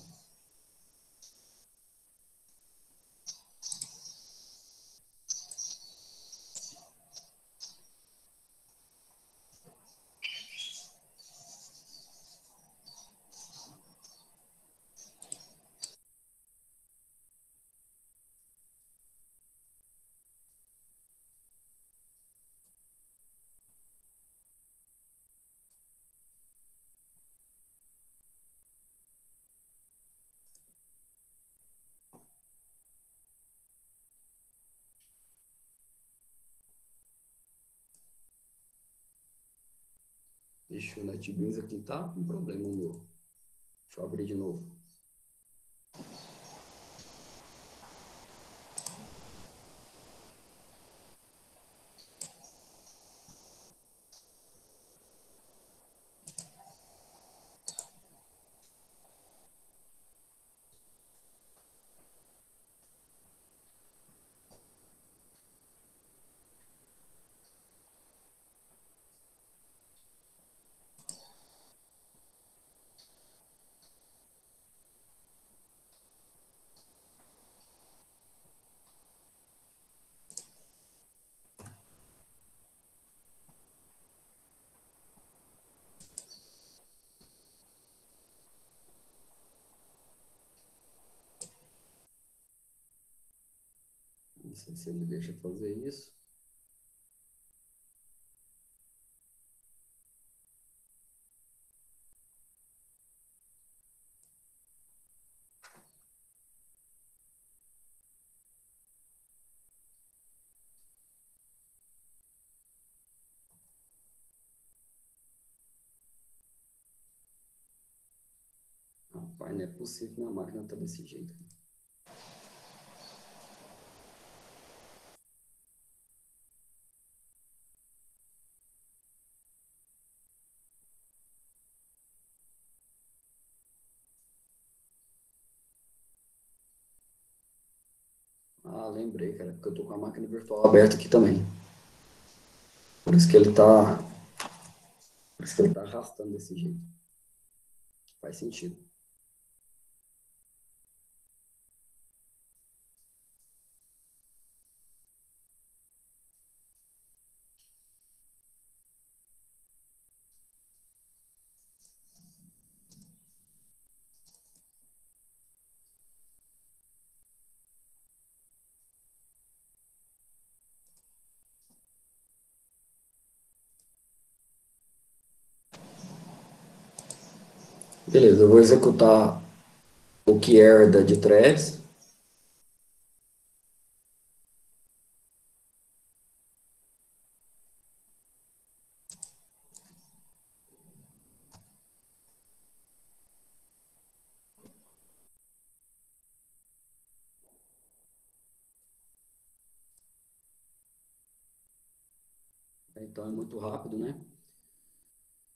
Deixa o NetBeans aqui, tá com problema, meu. Deixa eu abrir de novo. Não sei se ele deixa fazer isso. Rapaz, não é possível que minha máquina tá desse jeito. Ah, lembrei, cara, porque eu tô com a máquina virtual aberta aqui também. Por isso que ele tá, por isso que ele tá arrastando desse jeito. Faz sentido. Beleza, eu vou executar o que herda de threads. Então é muito rápido, né?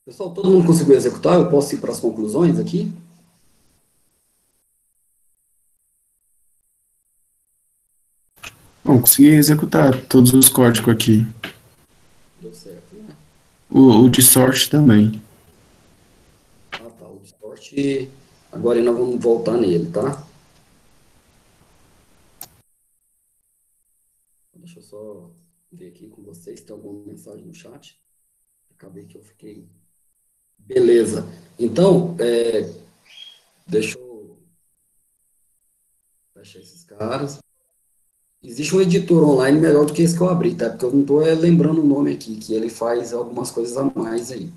Pessoal, todo mundo conseguiu executar? Eu posso ir para as conclusões aqui? Bom, consegui executar todos os códigos aqui. O de sorte também. Ah, tá, o distort, agora nós vamos voltar nele, tá? Deixa eu só ver aqui com vocês se tem alguma mensagem no chat. Acabei que eu fiquei... Beleza. Então, deixa eu fechar esses caras. Existe um editor online melhor do que esse que eu abri, tá? Porque eu não estou lembrando o nome aqui, que ele faz algumas coisas a mais aí.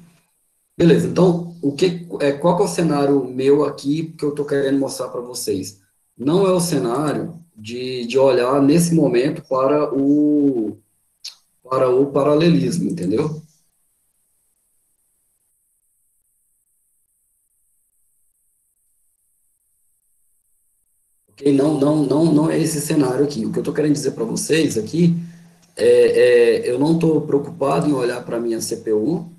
Beleza, então, qual que é o cenário meu aqui que eu estou querendo mostrar para vocês? Não é o cenário de olhar nesse momento para o paralelismo, entendeu? Ok? Não é esse cenário aqui. O que eu estou querendo dizer para vocês aqui eu não estou preocupado em olhar para a minha CPU,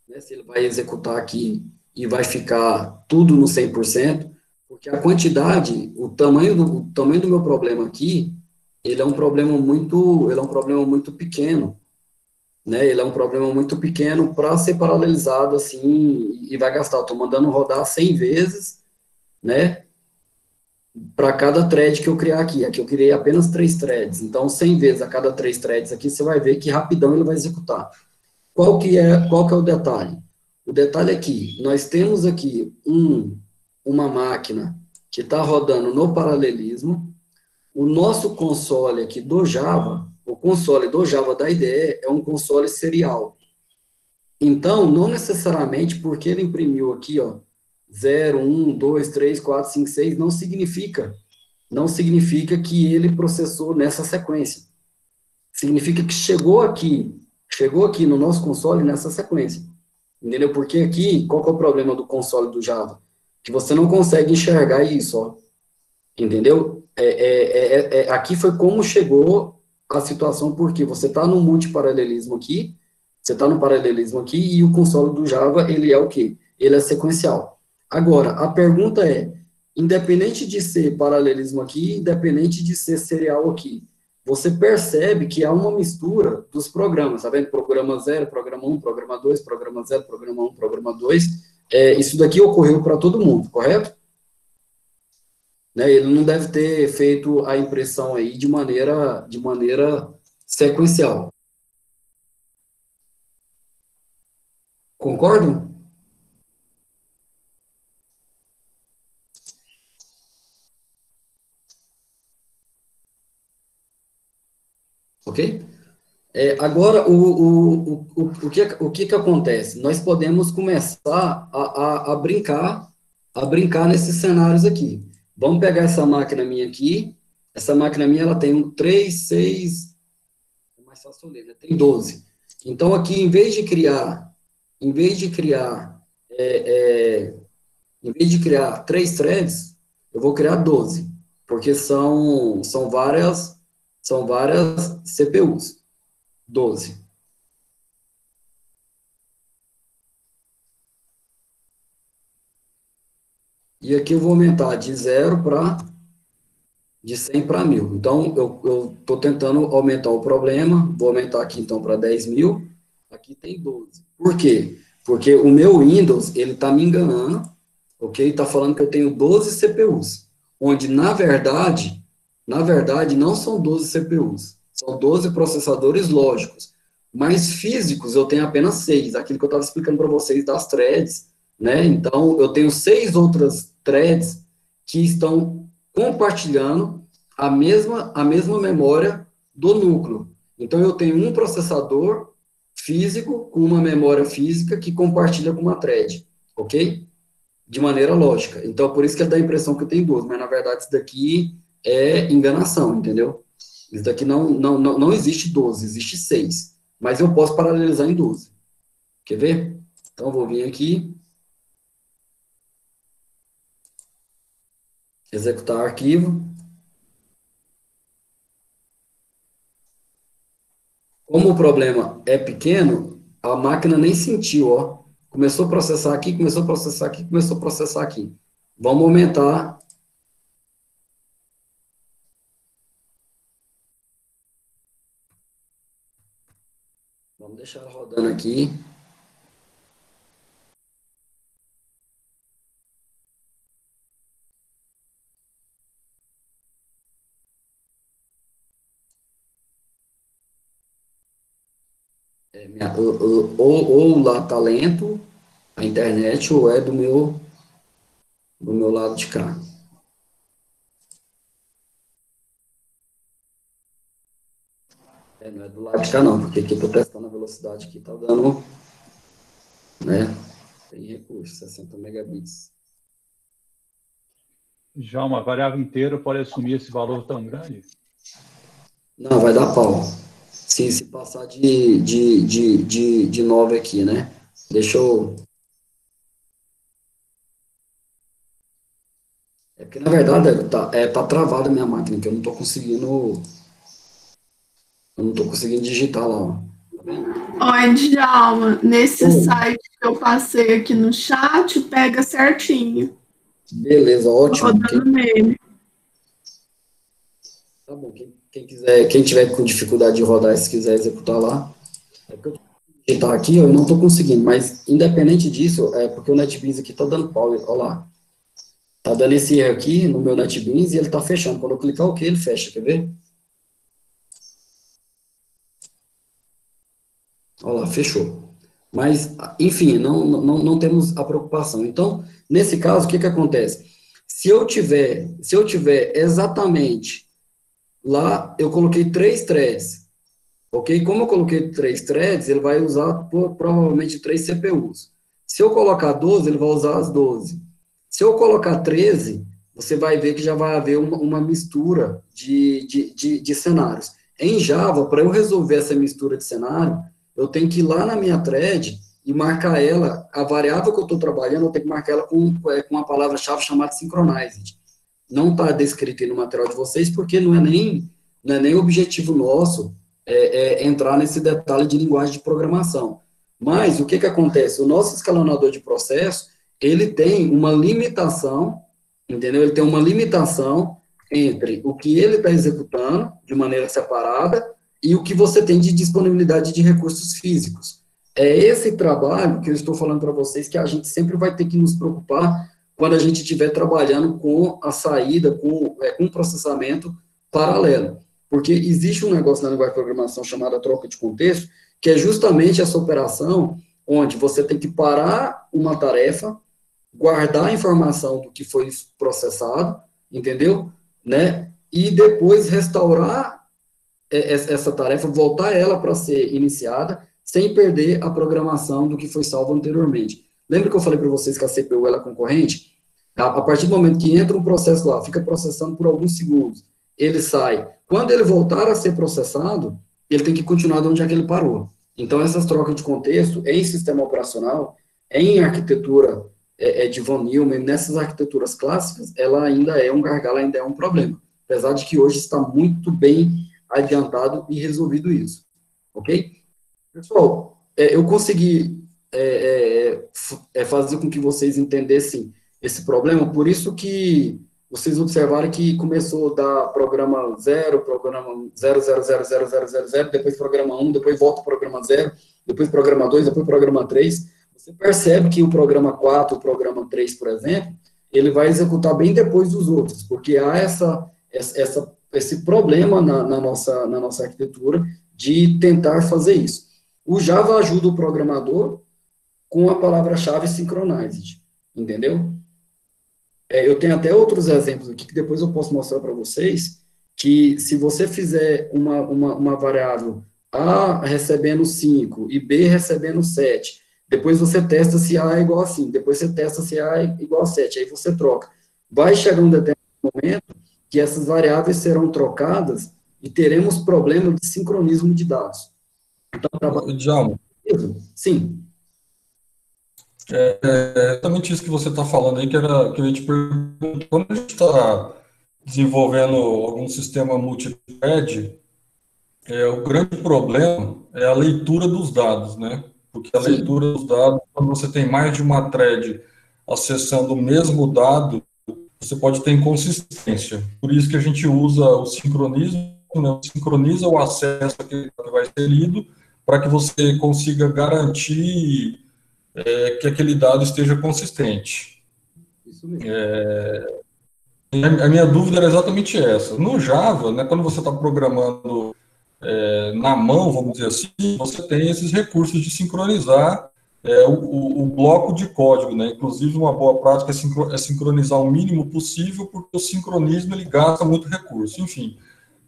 né, se ele vai executar aqui e vai ficar tudo no 100%, porque a quantidade, o tamanho do meu problema aqui, ele é um problema muito pequeno, né? Ele é um problema muito pequeno para ser paralelizado assim e vai gastar. Estou mandando rodar 100 vezes, né? Para cada thread que eu criar aqui. Aqui eu criei apenas 3 threads, então 100 vezes a cada 3 threads aqui, você vai ver que rapidão ele vai executar. Qual que é o detalhe? O detalhe é que nós temos aqui uma máquina que está rodando no paralelismo. O nosso console aqui do Java, o console do Java da IDE é um console serial. Então, não necessariamente porque ele imprimiu aqui, ó, 0, 1, 2, 3, 4, 5, 6, não significa que ele processou nessa sequência. Significa que chegou aqui no nosso console nessa sequência. Entendeu? Porque aqui, qual que é o problema do console do Java? Que você não consegue enxergar isso, ó. Entendeu? Aqui foi como chegou a situação, porque você está no multiparalelismo aqui, você está no paralelismo aqui, e o console do Java, ele é o quê? Ele é sequencial. Agora, a pergunta é, independente de ser paralelismo aqui, independente de ser serial aqui, você percebe que há uma mistura dos programas, tá vendo? Programa 0, programa 1, programa 2, programa 0, programa 1, programa 2. Isso daqui ocorreu para todo mundo, correto? Né? Ele não deve ter feito a impressão aí de maneira sequencial. Concordam? Ok? Agora, o que acontece? Nós podemos começar a brincar nesses cenários aqui. Vamos pegar essa máquina minha aqui. Essa máquina minha, ela tem 3, 6, é mais fácil ler, né? Tem 12. Então, aqui, é, em vez de criar 3 threads, eu vou criar 12, porque são várias CPUs. 12. E aqui eu vou aumentar de 100 para 1000. Então, eu estou tentando aumentar o problema, vou aumentar aqui então para 10.000, aqui tem 12. Por quê? Porque o meu Windows, ele está me enganando, ok? Está falando que eu tenho 12 CPUs, onde, na verdade, não são 12 CPUs, são 12 processadores lógicos, mas físicos eu tenho apenas 6, aquilo que eu estava explicando para vocês das threads, né? Então, eu tenho 6 outras threads que estão compartilhando a mesma memória do núcleo. Então, eu tenho um processador físico com uma memória física que compartilha com uma thread, ok? De maneira lógica. Então, por isso que dá a impressão que eu tenho 12, mas, na verdade, isso daqui é enganação, entendeu? Isso daqui não existe 12, existe 6. Mas eu posso paralelizar em 12. Quer ver? Então, eu vou vir aqui, executar arquivo. Como o problema é pequeno, a máquina nem sentiu, ó. Começou a processar aqui, começou a processar aqui, começou a processar aqui. Vamos aumentar. Vamos deixar ela rodando aqui. Ou lá tá lento a internet, ou é do meu lado de cá. Não é do lado de cá não, porque aqui eu tô testando a velocidade aqui, tá dando, né? Tem recurso, 60 megabits. Já uma variável inteira pode assumir esse valor tão grande? Não, vai dar pau. Se passar de 9 aqui, né? Deixa eu... É porque, na verdade, tá travada a minha máquina, que eu não tô conseguindo digitar lá, ó. Oi, Djalma, nesse site que eu passei aqui no chat, pega certinho. Beleza, ótimo. Rodando nele. Tá bom, quem tiver com dificuldade de rodar, se quiser executar lá, é porque eu tô digitar aqui, eu não tô conseguindo, mas independente disso, é porque o NetBeans aqui tá dando pau, olha lá. Tá dando esse erro aqui no meu NetBeans e ele tá fechando. Quando eu clicar OK, ele fecha, quer ver? Olha lá, fechou. Mas, enfim, não temos a preocupação. Então, nesse caso, o que acontece? Se eu tiver exatamente lá, eu coloquei 3 threads, ok? Como eu coloquei 3 threads, ele vai usar provavelmente 3 CPUs. Se eu colocar 12, ele vai usar as 12. Se eu colocar 13, você vai ver que já vai haver uma mistura de cenários. Em Java, para eu resolver essa mistura de cenário, eu tenho que ir lá na minha thread e marcar ela, a variável que eu estou trabalhando, eu tenho que marcar ela com uma palavra-chave chamada synchronized. Não está descrito aí no material de vocês, porque não é nem objetivo nosso entrar nesse detalhe de linguagem de programação. Mas o que acontece? O nosso escalonador de processo, ele tem uma limitação, entendeu? Ele tem uma limitação entre o que ele está executando de maneira separada e o que você tem de disponibilidade de recursos físicos. É esse trabalho que eu estou falando para vocês que a gente sempre vai ter que nos preocupar quando a gente estiver trabalhando com a saída, com processamento paralelo. Porque existe um negócio na linguagem de programação chamada troca de contexto, que é justamente essa operação onde você tem que parar uma tarefa, guardar a informação do que foi processado, entendeu? Né? E depois restaurar essa tarefa, voltar ela para ser iniciada, sem perder a programação do que foi salvo anteriormente. Lembra que eu falei para vocês que a CPU ela é concorrente? A partir do momento que entra um processo lá, fica processando por alguns segundos, ele sai. Quando ele voltar a ser processado, ele tem que continuar de onde é que ele parou. Então, essas trocas de contexto em sistema operacional, em arquitetura de von Neumann, nessas arquiteturas clássicas, ela ainda é um gargalo, ainda é um problema. Apesar de que hoje está muito bem adiantado e resolvido isso. Ok? Pessoal, eu consegui fazer com que vocês entendessem esse problema, por isso que vocês observaram que começou da programa 0, programa 0000000, depois programa 1, depois volta ao programa 0, depois programa 2, depois programa 3. Você percebe que o programa 4, o programa 3, por exemplo, ele vai executar bem depois dos outros, porque há esse problema na nossa arquitetura de tentar fazer isso. O Java ajuda o programador com a palavra-chave synchronized, entendeu? Eu tenho até outros exemplos aqui que depois eu posso mostrar para vocês, que se você fizer uma variável A recebendo 5 e B recebendo 7, depois você testa se A é igual a 5, depois você testa se A é igual a 7, aí você troca. Vai chegar um determinado momento que essas variáveis serão trocadas e teremos problema de sincronismo de dados. Então, Djalma, sim. É exatamente isso que você está falando aí, que eu ia te perguntar. Quando a gente está desenvolvendo algum sistema multithread, o grande problema é a leitura dos dados, né? Porque a leitura dos dados, quando você tem mais de uma thread acessando o mesmo dado, você pode ter inconsistência. Por isso que a gente usa o sincronismo, né? Sincroniza o acesso que vai ser lido, para que você consiga garantir que aquele dado esteja consistente. Isso mesmo. A minha dúvida era exatamente essa. No Java, né, quando você está programando na mão, vamos dizer assim, você tem esses recursos de sincronizar o bloco de código, né? Inclusive, uma boa prática é sincronizar o mínimo possível, porque o sincronismo ele gasta muito recurso. Enfim,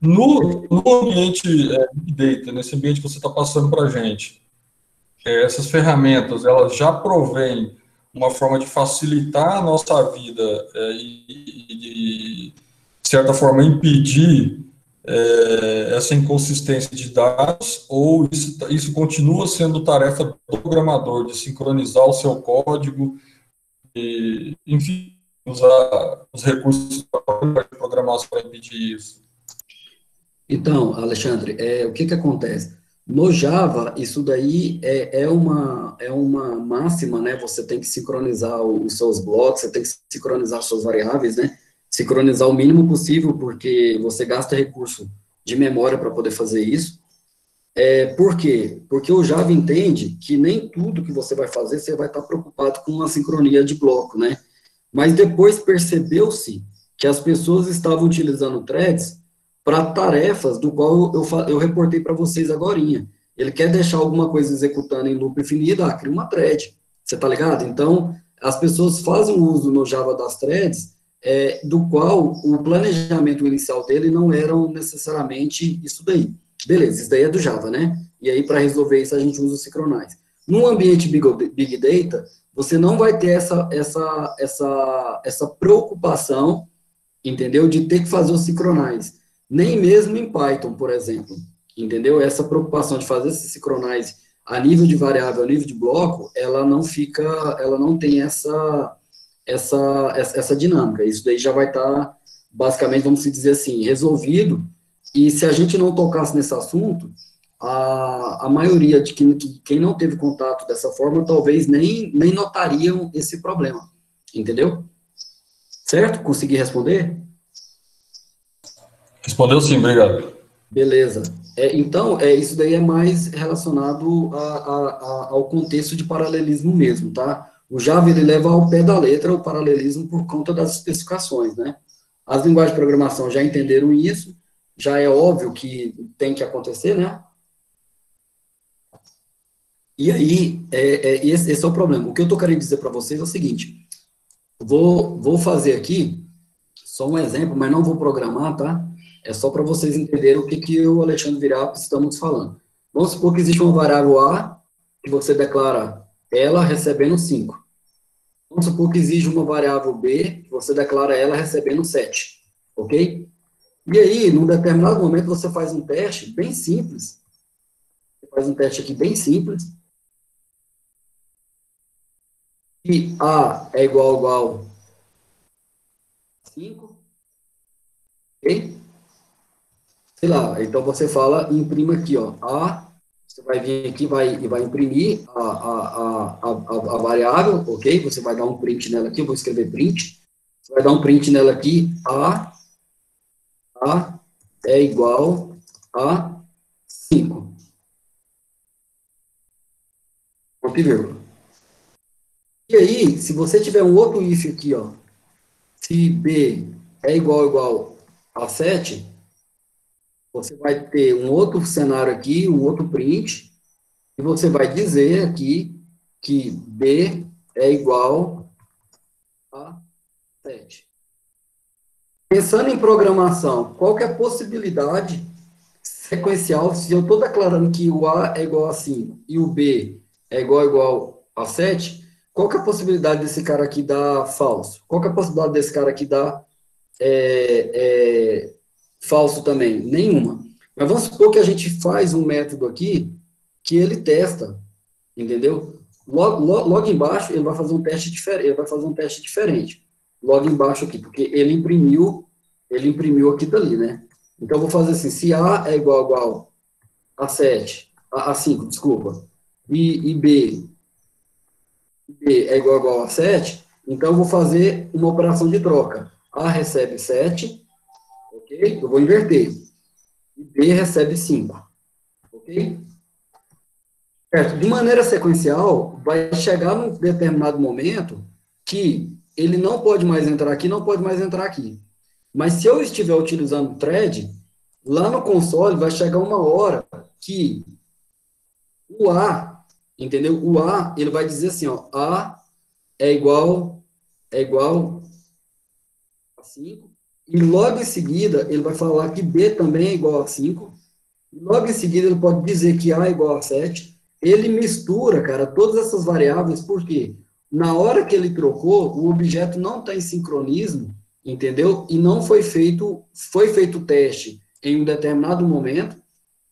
no ambiente Big Data, nesse ambiente que você está passando para a gente, essas ferramentas, elas já provêm uma forma de facilitar a nossa vida e, de certa forma, impedir essa inconsistência de dados, ou isso continua sendo tarefa do programador, de sincronizar o seu código, e, enfim, usar os recursos da programação para impedir isso? Então, Alexandre, o que acontece? No Java, isso daí é uma máxima, né? Você tem que sincronizar os seus blocos, você tem que sincronizar suas variáveis, né? Sincronizar o mínimo possível, porque você gasta recurso de memória para poder fazer isso. Por quê? Porque o Java entende que nem tudo que você vai fazer, você vai estar preocupado com uma sincronia de bloco, né? Mas depois percebeu-se que as pessoas estavam utilizando threads para tarefas do qual eu reportei para vocês agorinha. Ele quer deixar alguma coisa executando em loop infinito, cria uma thread. Você tá ligado? Então, as pessoas fazem uso no Java das threads, do qual o planejamento inicial dele não era necessariamente isso daí. Beleza, isso daí é do Java, né? E aí, para resolver isso, a gente usa o Synchronize. No ambiente Big Data, você não vai ter essa preocupação, entendeu? De ter que fazer o Synchronize. Nem mesmo em Python, por exemplo, entendeu? Essa preocupação de fazer esse Synchronize a nível de variável, a nível de bloco, ela não tem essa dinâmica. Isso daí já vai estar, basicamente, vamos dizer assim, resolvido. E se a gente não tocasse nesse assunto, a maioria de quem não teve contato dessa forma, talvez nem notariam esse problema, entendeu? Certo? Consegui responder? Respondeu sim, obrigado. Beleza. Então, isso daí é mais relacionado ao contexto de paralelismo mesmo, tá? O Java, ele leva ao pé da letra o paralelismo por conta das especificações, né? As linguagens de programação já entenderam isso, já é óbvio que tem que acontecer, né? E aí, esse é o problema. O que eu estou querendo dizer para vocês é o seguinte, vou fazer aqui só um exemplo, mas não vou programar, tá? É só para vocês entenderem o que o Alexandre Viriato estamos falando. Vamos supor que existe uma variável A, que você declara ela recebendo 5. Vamos supor que existe uma variável B, que você declara ela recebendo 7. Ok? E aí, num determinado momento, você faz um teste bem simples. Você faz um teste aqui bem simples. E A é igual a 5. Ok? Sei lá, então você imprime aqui, ó, você vai vir aqui e vai imprimir a variável, ok? Você vai dar um print nela aqui, eu vou escrever print, você vai dar um print nela aqui, A é igual a 5. Ponto e vírgula. E aí, se você tiver um outro if aqui, ó, se B é igual a 7, você vai ter um outro cenário aqui, um outro print, e você vai dizer aqui que B é igual a 7. Pensando em programação, qual que é a possibilidade sequencial, se eu estou declarando que o A é igual a 5 e o B é igual a 7, qual que é a possibilidade desse cara aqui dar falso? Qual que é a possibilidade desse cara aqui dar falso também? Nenhuma. Mas vamos supor que a gente faz um método aqui que ele testa, entendeu? Logo embaixo ele vai fazer um teste diferente. Logo embaixo aqui, porque ele imprimiu aqui dali, né? Então eu vou fazer assim, se A é igual a 7, a 5, desculpa, e B é igual a 7, então eu vou fazer uma operação de troca. A recebe 7, ok? Eu vou inverter. E B recebe 5, ok? Certo. De maneira sequencial, vai chegar num determinado momento que ele não pode mais entrar aqui, não pode mais entrar aqui. Mas se eu estiver utilizando thread, Lá no console vai chegar uma hora que o A, entendeu? O A, ele vai dizer assim, ó, A é igual a 5, e logo em seguida ele vai falar que B também é igual a 5, e logo em seguida ele pode dizer que A é igual a 7, ele mistura, cara, todas essas variáveis, porque na hora que ele trocou, o objeto não está em sincronismo, entendeu? E não foi feito o teste em um determinado momento,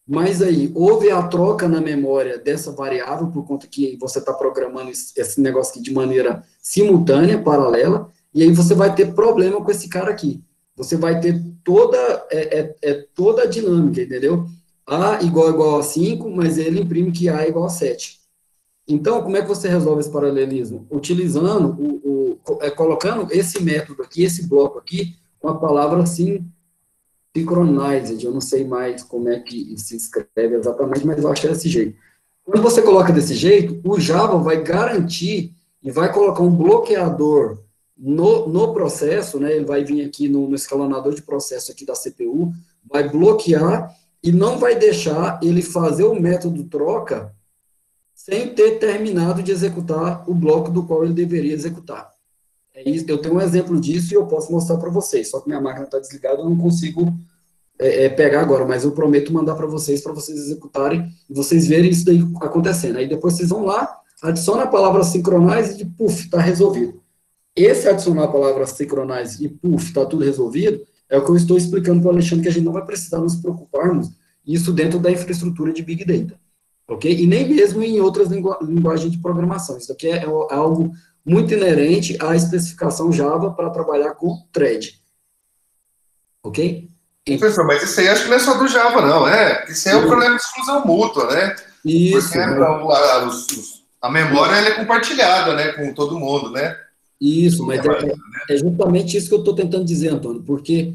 mas aí houve a troca na memória dessa variável, por conta que você está programando esse negócio aqui de maneira simultânea, paralela, e aí você vai ter problema com esse cara aqui. Você vai ter toda a dinâmica, entendeu? A igual a 5, mas ele imprime que A é igual a 7. Então, como é que você resolve esse paralelismo? Utilizando, colocando esse método aqui, esse bloco aqui, com a palavra synchronized. Eu não sei mais como é que se escreve exatamente, mas eu acho que é desse jeito. Quando você coloca desse jeito, o Java vai garantir e vai colocar um bloqueador no processo, né? Ele vai vir aqui no escalonador de processo aqui da CPU, vai bloquear e não vai deixar ele fazer o método troca sem ter terminado de executar o bloco do qual ele deveria executar. É isso, eu tenho um exemplo disso e eu posso mostrar para vocês, só que minha máquina está desligada, eu não consigo pegar agora, mas eu prometo mandar para vocês executarem e vocês verem isso daí acontecendo. Aí depois vocês vão lá, adiciona a palavra synchronize e puf, está resolvido. Esse adicionar a palavra synchronize e puf, está tudo resolvido, é o que eu estou explicando para o Alexandre, que a gente não vai precisar nos preocuparmos isso dentro da infraestrutura de Big Data. Ok? E nem mesmo em outras linguagens de programação. Isso aqui é algo muito inerente à especificação Java para trabalhar com thread. Ok? Professor, mas isso aí acho que não é só do Java, não. Isso aí é um problema de exclusão mútua, né? Isso. Porque a memória ela é compartilhada, né, com todo mundo, né? Isso, mas é justamente isso que eu estou tentando dizer, Antônio, porque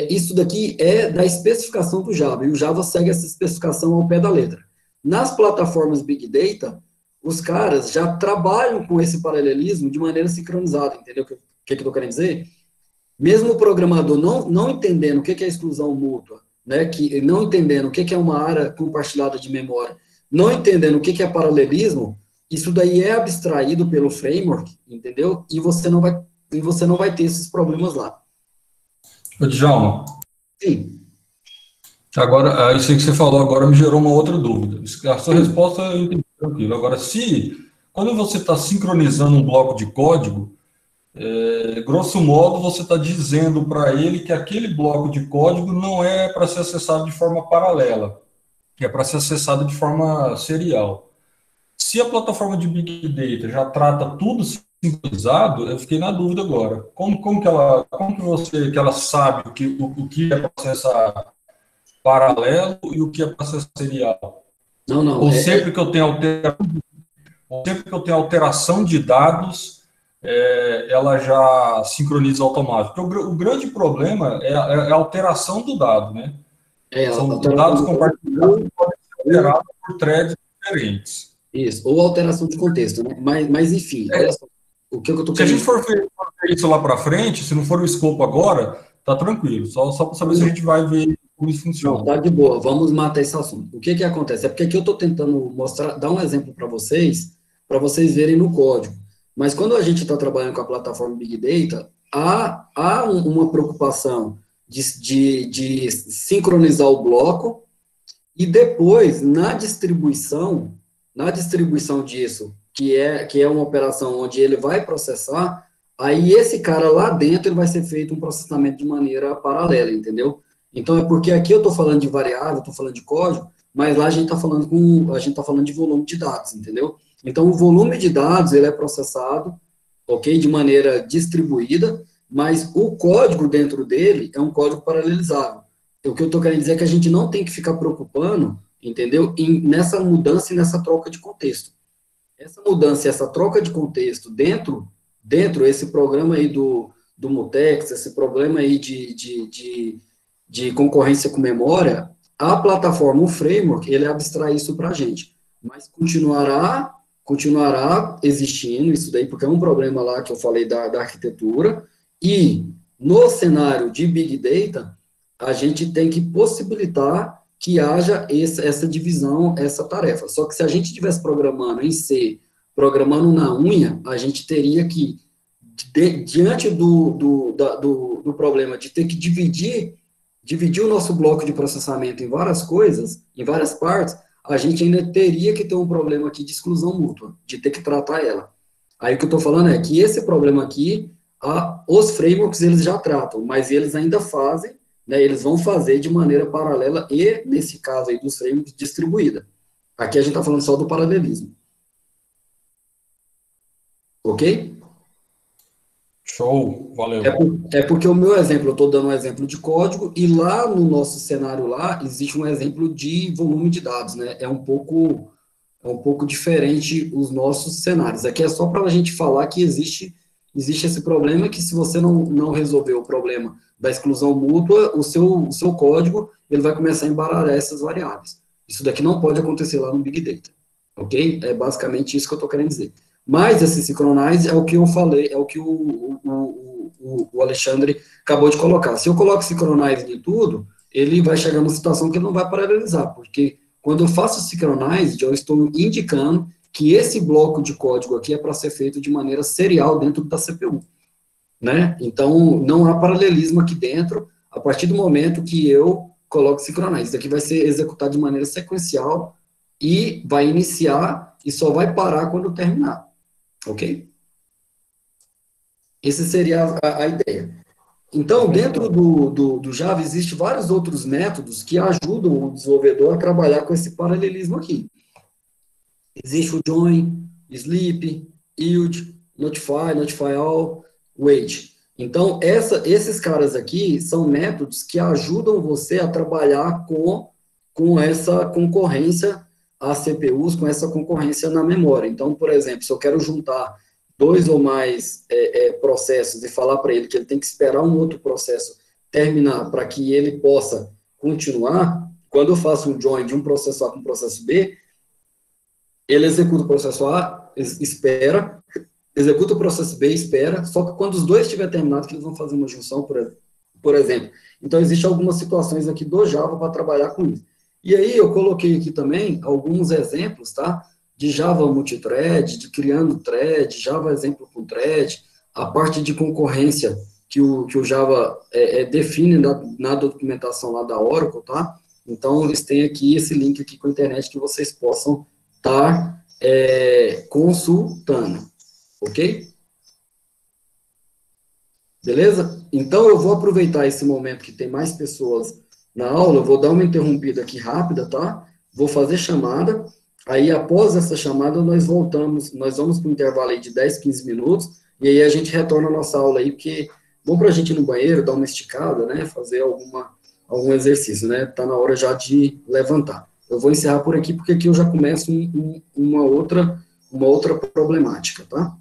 isso daqui é da especificação do Java, e o Java segue essa especificação ao pé da letra. Nas plataformas Big Data, os caras já trabalham com esse paralelismo de maneira sincronizada, entendeu? O que eu estou querendo dizer? Mesmo o programador não entendendo o que é exclusão mútua, né, não entendendo o que é uma área compartilhada de memória, não entendendo o que é paralelismo, isso daí é abstraído pelo framework, entendeu? E você não vai ter esses problemas lá. Ô, Djalma. Sim. Agora, isso aí que você falou agora me gerou uma outra dúvida. A sua resposta eu entendi tranquilo. Agora, quando você está sincronizando um bloco de código, grosso modo, você está dizendo para ele que aquele bloco de código não é para ser acessado de forma paralela, que é para ser acessado de forma serial. Se a plataforma de Big Data já trata tudo sincronizado, eu fiquei na dúvida agora. Como que ela sabe o que é processar paralelo e o que é processar serial? Não. Ou sempre que eu tenho alteração de dados, ela já sincroniza automático. Porque o grande problema é a alteração do dado, né? São dados compartilhados que podem ser alterados por threads diferentes. Isso, ou alteração de contexto, né? Mas enfim, olha só, o que eu tô querendo... Se a gente for ver isso lá para frente, se não for o escopo agora, tá tranquilo. Só para saber se a gente vai ver como isso funciona. Não, tá de boa, vamos matar esse assunto. O que acontece? É porque aqui eu estou tentando dar um exemplo para vocês verem no código. Mas quando a gente está trabalhando com a plataforma Big Data, há uma preocupação de sincronizar o bloco e depois, na distribuição disso, que é uma operação onde ele vai processar, aí esse cara lá dentro ele vai ser feito um processamento de maneira paralela, entendeu? Então, é porque aqui eu estou falando de variável, estou falando de código, mas lá a gente está falando de volume de dados, entendeu? Então, o volume de dados, ele é processado, ok, de maneira distribuída, mas o código dentro dele é um código paralelizável. O que eu estou querendo dizer é que a gente não tem que ficar preocupando, entendeu, nessa mudança e nessa troca de contexto. Essa mudança e essa troca de contexto dentro esse programa aí do Mutex, esse problema aí de concorrência com memória, a plataforma, o framework, ele abstrai isso para a gente. Mas continuará existindo isso daí, porque é um problema lá que eu falei da arquitetura, e no cenário de Big Data, a gente tem que possibilitar que haja essa divisão, essa tarefa. Só que se a gente estivesse programando em C, programando na unha, a gente teria que, diante do problema de ter que dividir o nosso bloco de processamento em várias coisas, em várias partes, a gente ainda teria que ter um problema aqui de exclusão mútua, de ter que tratar ela. Aí o que eu estou falando é que esse problema aqui, os frameworks eles já tratam, mas eles ainda fazem, né, eles vão fazer de maneira paralela e, nesse caso aí dos frameworks, distribuída. Aqui a gente está falando só do paralelismo. Ok? Show, valeu. É porque o meu exemplo, eu estou dando um exemplo de código, e lá no nosso cenário lá, existe um exemplo de volume de dados, né? É um pouco diferente os nossos cenários. Aqui é só para a gente falar que existe esse problema, que se você não resolver o problema da exclusão mútua, o seu código, ele vai começar a embaralhar essas variáveis. Isso daqui não pode acontecer lá no Big Data, ok? É basicamente isso que eu estou querendo dizer. Mas esse synchronize é o que eu falei, é o que o Alexandre acabou de colocar. Se eu coloco synchronize em tudo, ele vai chegar numa situação que ele não vai paralelizar, porque quando eu faço synchronize, eu estou indicando que esse bloco de código aqui é para ser feito de maneira serial dentro da CPU, né? Então, não há paralelismo aqui dentro, a partir do momento que eu coloco synchronize. Isso aqui vai ser executado de maneira sequencial e vai iniciar e só vai parar quando terminar. Ok? Essa seria a ideia. Então, dentro do Java, existem vários outros métodos que ajudam o desenvolvedor a trabalhar com esse paralelismo aqui. Existe o join, sleep, yield, notify all, wait. Então, esses caras aqui são métodos que ajudam você a trabalhar com essa concorrência às CPUs, com essa concorrência na memória. Então, por exemplo, se eu quero juntar 2 ou mais processos e falar para ele que ele tem que esperar um outro processo terminar para que ele possa continuar, quando eu faço um join de um processo A com o processo B, ele executa o processo A, espera, executa o processo B, espera, só que quando os dois estiverem terminados, que eles vão fazer uma junção, por exemplo. Então, existem algumas situações aqui do Java para trabalhar com isso. E aí, eu coloquei aqui também alguns exemplos, tá? De Java multithread, de criando thread, Java exemplo com thread, a parte de concorrência que o Java define na documentação lá da Oracle, tá? Então, eles têm aqui esse link aqui com a internet que vocês possam estar consultando, ok? Beleza? Então, eu vou aproveitar esse momento que tem mais pessoas na aula, eu vou dar uma interrompida aqui rápida, tá? Vou fazer chamada, aí após essa chamada nós vamos para um intervalo aí de 10, 15 minutos, e aí a gente retorna a nossa aula aí, porque bom para a gente ir no banheiro, dar uma esticada, né? Fazer algum exercício, né? Tá na hora já de levantar. Eu vou encerrar por aqui, porque aqui eu já começo uma outra problemática, tá?